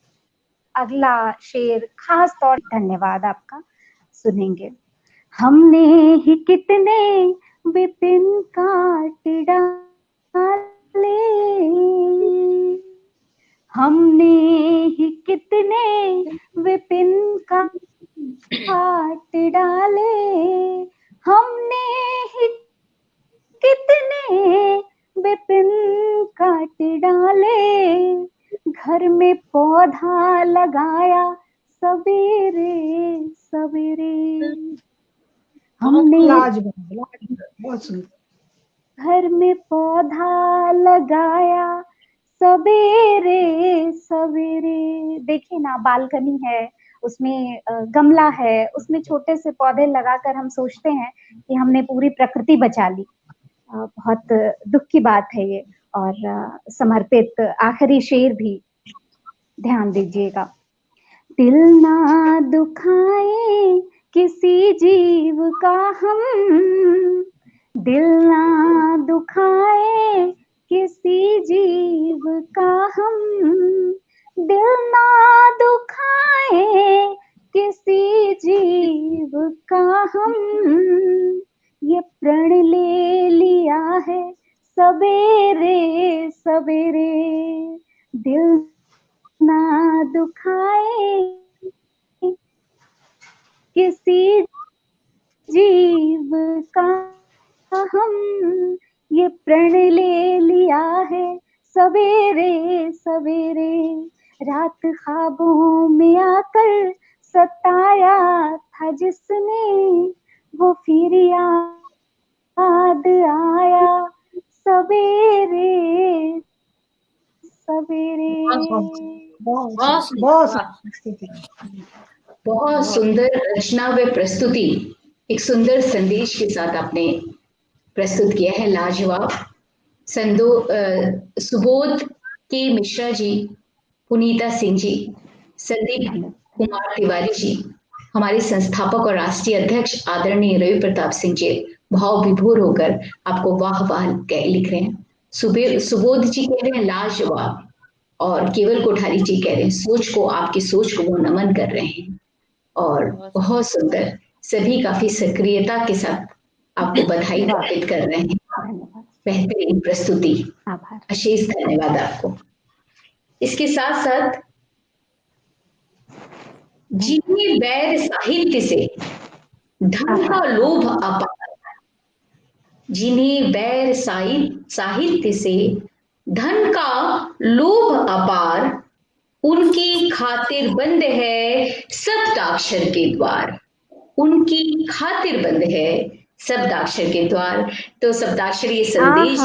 [SPEAKER 3] अगला शेर खास तौर, धन्यवाद आपका, सुनेंगे। हमने ही कितने विपिन काट डाले, हमने ही कितने विपिन काट डाले, हमने ही कितने विपिन काट डाले, घर में पौधा लगाया सवेरे सवेरे। हमने घर में पौधा लगाया सवेरे सवेरे। देखिए ना, बालकनी है, उसमें गमला है, उसमें छोटे से पौधे लगाकर हम सोचते हैं कि हमने पूरी प्रकृति बचा ली। बहुत दुख की बात है ये। और समर्पित आखिरी शेर भी ध्यान दीजिएगा। दिल ना दुखाए किसी जीव का हम, दिल ना दुखाए किसी जीव का हम, दिल ना दुखाए किसी जीव का हम, ये प्रण ले लिया है सवेरे सवेरे। दिल ना दुखाए किसी जीव का हम, ये प्रण ले लिया है सवेरे सवेरे। रात ख्वाबों में आकर सताया था जिसने, वो फिर याद आया सवेरे सवेरे।
[SPEAKER 2] बहुत सुंदर रचना व प्रस्तुति, एक सुंदर संदेश के साथ आपने प्रस्तुत किया है, लाजवाब। सुबोध के मिश्रा जी, पुनीता सिंह जी, संदीप कुमार तिवारी जी, हमारे संस्थापक और राष्ट्रीय अध्यक्ष आदरणीय रवि प्रताप सिंह जी भाव विभोर होकर आपको वाह वाह लिख रहे हैं। सुबोध जी कह रहे हैं लाजवाब, और केवल कोठारी जी कह रहे हैं सोच को, आपकी सोच को वो नमन कर रहे हैं। और बहुत सुंदर, सभी काफी सक्रियता के साथ आपको बधाई अर्पित कर रहे हैं। बेहतरीन प्रस्तुति, अशेष धन्यवाद आपको। इसके साथ साथ जिन्हें वैर साहित्य से धन का लोभ अपार, जिन्हें वैर साहित्य से धन का लोभ अपार, उनकी खातिर बंद है सप्ताक्षर के द्वार, उनकी खातिर बंद है शब्दाक्षर के द्वार। तो शब्दाक्षर ये संदेश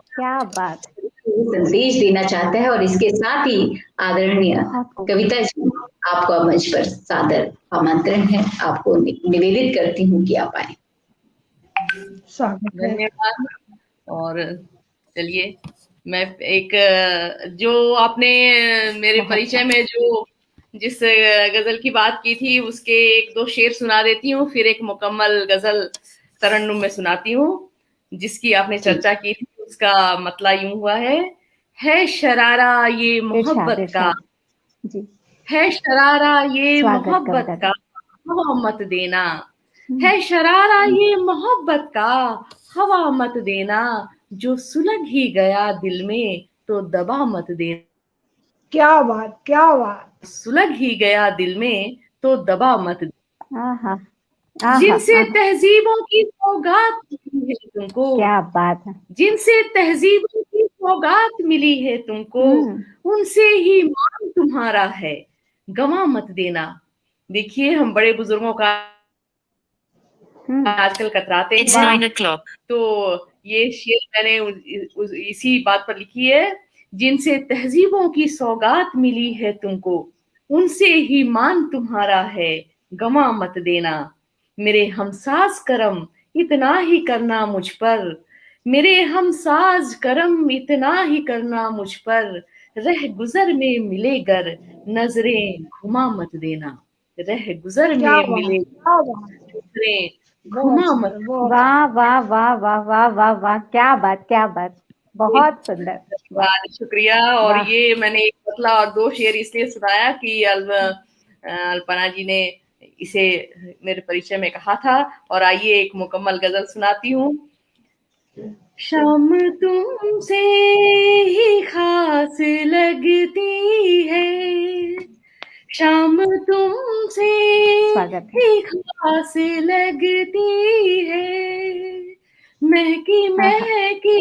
[SPEAKER 3] क्या बात,
[SPEAKER 2] संदेश देना चाहता है। और इसके साथ ही आदरणीय कविता जी, आपको मंच पर सादर आमंत्रण है, आपको निवेदित करती हूँ कि आप आए।
[SPEAKER 1] धन्यवाद। और चलिए, मैं एक, जो आपने मेरे परिचय में जो जिस गजल की बात की थी उसके एक दो शेर सुना देती हूँ, फिर एक मुकम्मल गजल तरन्नुम में सुनाती हूँ। जिसकी आपने चर्चा की थी उसका मतलब यूं हुआ है शरारा ये मोहब्बत का, है शरारा ये मोहब्बत का हवा मत देना, है शरारा ये मोहब्बत का हवा मत देना, जो सुलग ही गया दिल में तो दबा मत देना।
[SPEAKER 4] क्या बात, क्या बात।
[SPEAKER 1] सुलग ही गया दिल में तो दबा मत देना, जिनसे तहजीबों की सौगात मिली है तुमको,
[SPEAKER 3] क्या बात है,
[SPEAKER 1] जिनसे तहजीबों की सौगात मिली है तुमको, उनसे ही मान तुम्हारा है, गवा मत देना। देखिए, हम बड़े बुजुर्गों का आजकल कतराते हैं, तो ये शेर मैंने इसी बात पर लिखी है, जिनसे तहजीबों की सौगात मिली है तुमको, उनसे ही मान तुम्हारा है, गवा मत देना। मेरे हमसाज करम इतना ही करना मुझ पर, मेरे हमसाज करम इतना ही करना मुझ पर, रह गुजर में मिले गर नजरें घुमा मत देना, रह गुजर में मिले नजरें घुमा मत।
[SPEAKER 3] वाह वाह वाह वाह वाह वाह वाह, क्या बात, क्या बात, बहुत सुंदर,
[SPEAKER 1] शुक्रिया। और ये मैंने एक पतला और दो शेर इसलिए सुनाया कि अल्पना जी ने इसे मेरे परिचय में कहा था। और आइए एक मुकम्मल गजल सुनाती हूँ। शाम तुमसे ही खास लगती है, शाम तुमसे ही खास लगती है, महकी महकी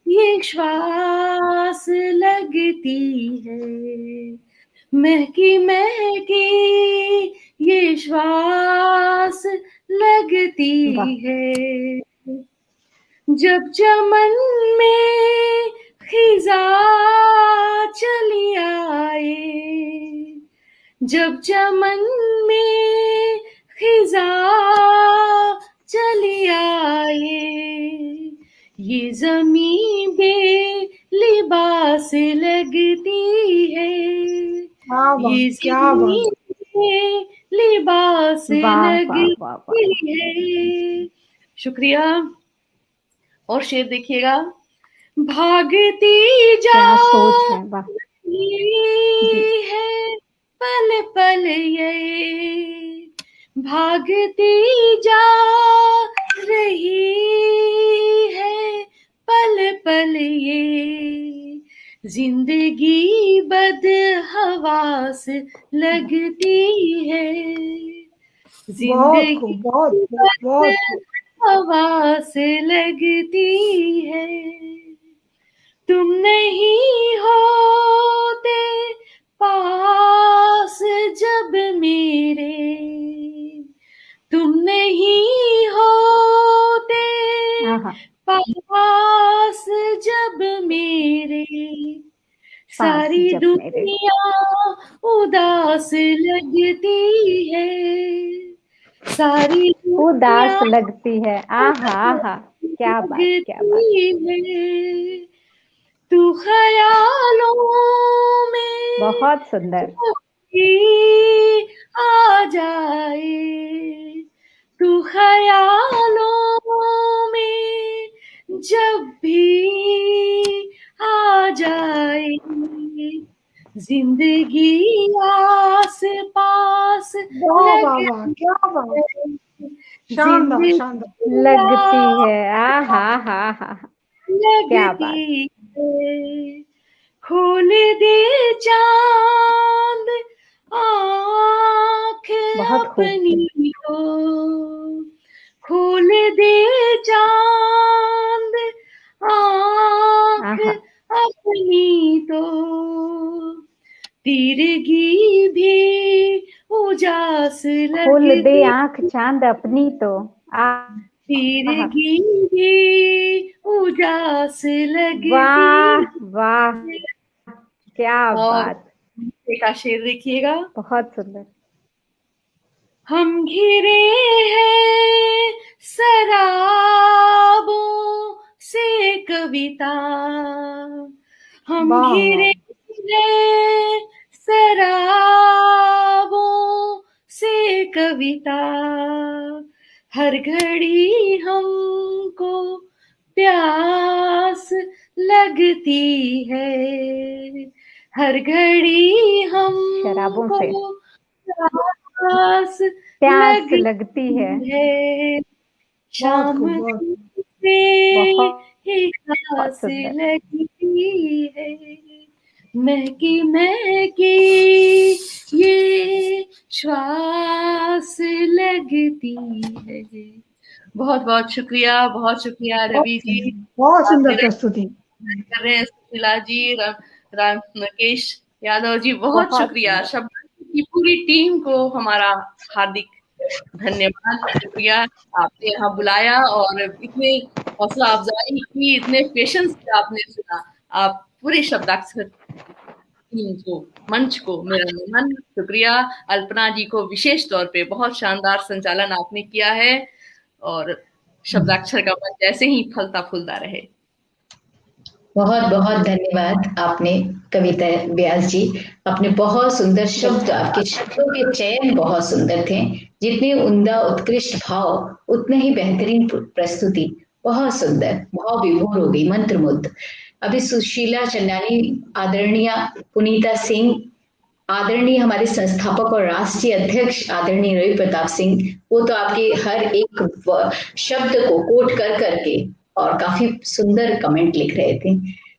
[SPEAKER 1] ये श्वास लगती है, महकी महकी ये श्वास लगती है, जब चमन में खिजा चली आए, जब चमन में खिजा चली आए, ये ज़मीं बे लिबास लगती है, ये ज़मीं बे लिबास लगती है। शुक्रिया। और शेर देखिएगा, भागती जा है पल पल ये, भागती जा रही है पल पल ये, जिंदगी बदहवास लगती है, जिंदगी बदहवास लगती है, तुम नहीं होते पास जब मेरे, तुम नहीं होते पास जब मेरे, सारी दुनिया उदास लगती है, सारी
[SPEAKER 3] उदास लगती है। आहा आहा, क्या बात, क्या बात,
[SPEAKER 1] तू ख्यालों में
[SPEAKER 3] बहुत सुंदर
[SPEAKER 1] आ जाए, तू ख्यालों में जब भी आ जाए, जिंदगी आस पास प्यास
[SPEAKER 4] वाह वाह वाह, क्या बात, शानदार शानदार।
[SPEAKER 3] लगती है, आ हा हा, क्या बात।
[SPEAKER 1] लगती है, खोल दे चांद आँख
[SPEAKER 3] बहुत खूब।
[SPEAKER 1] अपनी को, खोल दे चांद आँख
[SPEAKER 3] आहा,
[SPEAKER 1] अपनी तो, तिरगी भी उजास
[SPEAKER 3] खोल दे
[SPEAKER 1] लगती,
[SPEAKER 3] आंख चांद अपनी तो, आहा,
[SPEAKER 1] तिरगी भी उजास लगती
[SPEAKER 3] वाह वाह,
[SPEAKER 1] है।
[SPEAKER 3] क्या
[SPEAKER 1] और
[SPEAKER 3] बात,
[SPEAKER 1] नीचे का शेर देखिएगा।
[SPEAKER 3] बहुत सुंदर।
[SPEAKER 1] हम घिरे हैं शराबों से कविता, हम
[SPEAKER 4] वाह वाह,
[SPEAKER 1] घिरे हैं शराबों से कविता, हर घड़ी हमको प्यास लगती है, हर घड़ी
[SPEAKER 3] शराबों
[SPEAKER 1] हमको
[SPEAKER 3] से
[SPEAKER 1] प्यास
[SPEAKER 3] प्यास
[SPEAKER 1] लगती
[SPEAKER 3] लगती है,
[SPEAKER 1] है,
[SPEAKER 4] बहुत
[SPEAKER 1] शाम
[SPEAKER 4] खूब बहुत खूब।
[SPEAKER 1] से ही
[SPEAKER 3] बहुत
[SPEAKER 1] प्यास
[SPEAKER 3] सुंदर।
[SPEAKER 1] लगती है, महकी महकी ये श्वास लगती है। बहुत बहुत शुक्रिया रवि जी।
[SPEAKER 2] बहुत
[SPEAKER 1] आप
[SPEAKER 2] सुंदर
[SPEAKER 1] मेरा
[SPEAKER 2] प्रस्तुति।
[SPEAKER 1] कर रहे हैं, सुशीला जी, राम नकेश यादव जी, बहुत
[SPEAKER 3] बहुत
[SPEAKER 1] शुक्रिया।
[SPEAKER 3] सुंदर।
[SPEAKER 1] शब्द की पूरी टीम को हमारा हार्दिक धन्यवाद, शुक्रिया। आपने यहाँ बुलाया और इतने हौसला अफजाई की, इतने पेशेंस से आपने सुना। आप पूरे शब्दाक्षर टीम को, मंच को मेरा नमन, शुक्रिया। अल्पना जी को विशेष तौर पे बहुत शानदार संचालन आपने किया है और शब्दाक्षर का मंच ऐसे ही फलता फूलता रहे।
[SPEAKER 2] बहुत बहुत धन्यवाद। आपने कविता व्यास जी, अपने बहुत सुंदर शब्द, आपके शब्दों के चयन बहुत सुंदर थे। जितने उम्दा उत्कृष्ट भाव उतने ही बेहतरीन प्रस्तुति। बहुत सुंदर, भाव विभोर हो गई, मंत्रमुग्ध। अभी सुशीला चंदानी, आदरणीय पुनीता सिंह, आदरणीय हमारे संस्थापक और राष्ट्रीय अध्यक्ष आदरणीय रवि प्रताप सिंह, वो तो आपके हर एक शब्द को कोट कर करके और काफी सुंदर कमेंट लिख रहे थे।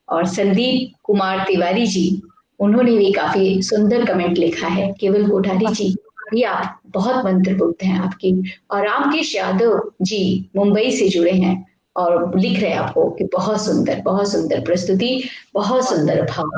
[SPEAKER 2] और संदीप कुमार तिवारी जी, उन्होंने भी काफी सुंदर कमेंट लिखा है। केवल कोठारी जी भी, आप बहुत मंत्रमुग्ध हैं आपकी। और रामकेश यादव जी मुंबई से जुड़े हैं और लिख रहे हैं आपको कि बहुत सुंदर प्रस्तुति, बहुत सुंदर भाव।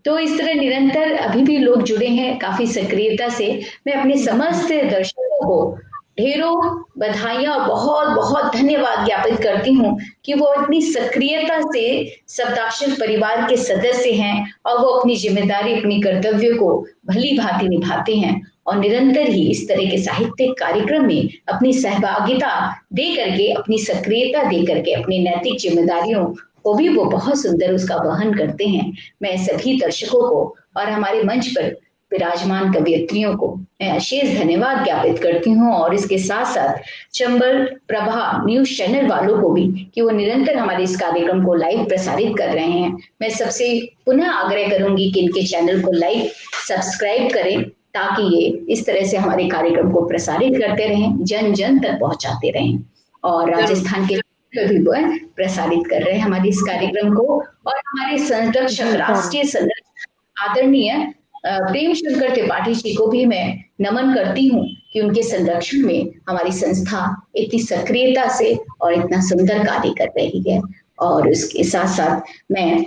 [SPEAKER 2] तो इस तरह निरंतर अभी भी लोग जुड़े हैं काफी सक्रियता से। मैं अपने समस्त दर्शकों को ढेरों बधाइयां, बहुत बहुत धन्यवाद ज्ञापित करती हूँ कि वो इतनी सक्रियता से शब्दाक्षर परिवार के सदस्य हैं और वो अपनी जिम्मेदारी, अपनी कर्तव्य को भली भांति निभाते हैं और निरंतर ही इस तरह के साहित्यिक कार्यक्रम में अपनी सहभागिता दे करके, अपनी सक्रियता दे करके, अपनी नैतिक जिम्मेदारियों को भी वो बहुत सुंदर उसका वहन करते हैं। मैं सभी दर्शकों को और हमारे मंच पर विराजमान कवियत्रियों को मैं अशेष धन्यवाद ज्ञापित करती हूँ और इसके साथ साथ चंबल प्रभा न्यूज चैनल वालों को भी कि वो निरंतर हमारे इस कार्यक्रम को लाइव प्रसारित कर रहे हैं। मैं सबसे पुनः आग्रह करूंगी कि इनके चैनल को लाइक सब्सक्राइब करें ताकि ये इस तरह से हमारे कार्यक्रम को प्रसारित करते रहें, जन जन तक पहुंचाते रहें। और राजस्थान के भी वो प्रसारित कर रहे हैं हमारे इस कार्यक्रम को। और हमारे संरक्षक, राष्ट्रीय संरक्षक आदरणीय प्रेम शंकर त्रिपाठी जी को भी मैं नमन करती हूँ कि उनके संरक्षण में हमारी संस्था इतनी सक्रियता से और इतना सुंदर कार्य कर रही है। और उसके साथ साथ मैं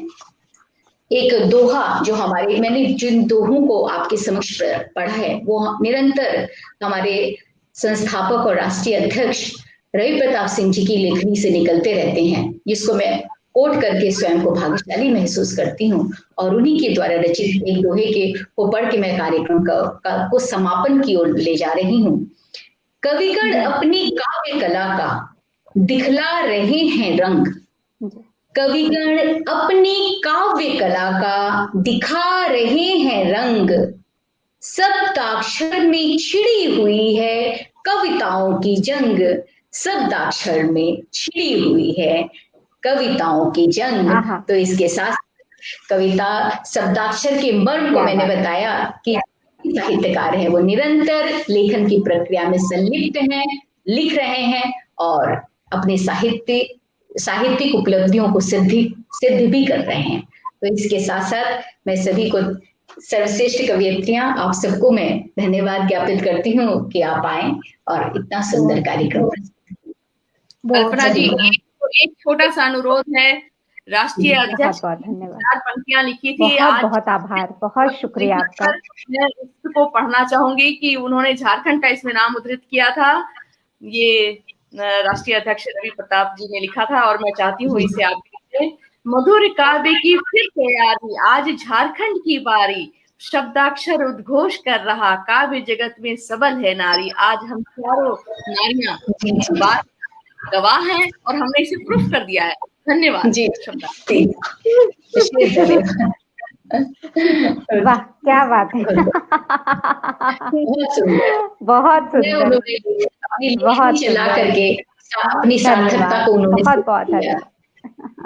[SPEAKER 2] एक दोहा जो हमारे, मैंने जिन दोहों को आपके समक्ष पढ़ा है वो निरंतर हमारे संस्थापक और राष्ट्रीय अध्यक्ष रवि प्रताप सिंह जी की लेखनी से निकलते रहते हैं, जिसको मैं कोट करके स्वयं को भाग्यशाली महसूस करती हूँ और उन्हीं के द्वारा रचित एक दोहे के को पढ़ के मैं कार्यक्रम को समापन की ओर ले जा रही हूँ। कविगण अपनी काव्य कला का दिखला रहे हैं रंग, कविगण अपनी काव्य कला का दिखा रहे हैं रंग, शब्दाक्षर में छिड़ी हुई है कविताओं की जंग, शब्दाक्षर में छिड़ी हुई है कविताओं की जंग। तो इसके साथ कविता शब्दाक्षर के मर्म को मैंने बताया कि भी साहित्यकार हैं, वो निरंतर लेखन की प्रक्रिया में संलिप्त हैं, लिख रहे हैं और अपने साहित्यिक उपलब्धियों को सिद्ध भी कर रहे हैं। तो इसके साथ साथ मैं सभी को, सर्वश्रेष्ठ कवयित्रियां, आप सबको मैं धन्यवाद ज्ञापित करती हूँ कि आप आए और इतना सुंदर कार्यक्रम।
[SPEAKER 1] कल्पना जी, एक छोटा सा अनुरोध है, राष्ट्रीय अध्यक्ष
[SPEAKER 3] बहुत धन्यवाद।
[SPEAKER 1] 4 पंक्तियां लिखी थी आज।
[SPEAKER 3] बहुत आभार, बहुत शुक्रिया आपका।
[SPEAKER 1] मैं इसको पढ़ना चाहूंगी कि उन्होंने झारखंड का इसमें नाम उद्धृत किया था। ये राष्ट्रीय अध्यक्ष रवि प्रताप जी ने लिखा था और मैं चाहती हूँ इसे आप लिखें। मधुर काव्य की फिर तैयारी, आज झारखंड की बारी, शब्दाक्षर उद्घोष कर रहा, काव्य जगत में सबल है नारी। आज हम चारों नारियां बात गवाह हैं और हमने इसे प्रूफ कर दिया है। धन्यवाद।
[SPEAKER 2] जी,
[SPEAKER 3] वाह, क्या बात है। बहुत सुंदर, बहुत
[SPEAKER 2] चला करके अपनी सार्थकता को उन्होंने
[SPEAKER 3] बहुत धन्यवाद।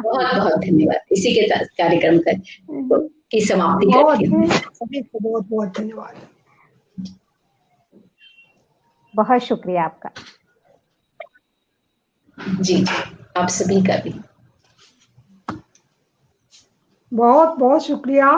[SPEAKER 2] बहुत धन्यवाद। इसी के साथ कार्यक्रम की समाप्ति करती हूँ।
[SPEAKER 4] सभी को बहुत बहुत धन्यवाद।
[SPEAKER 3] बहुत शुक्रिया आपका।
[SPEAKER 2] जी, आप सभी का भी
[SPEAKER 4] बहुत बहुत शुक्रिया।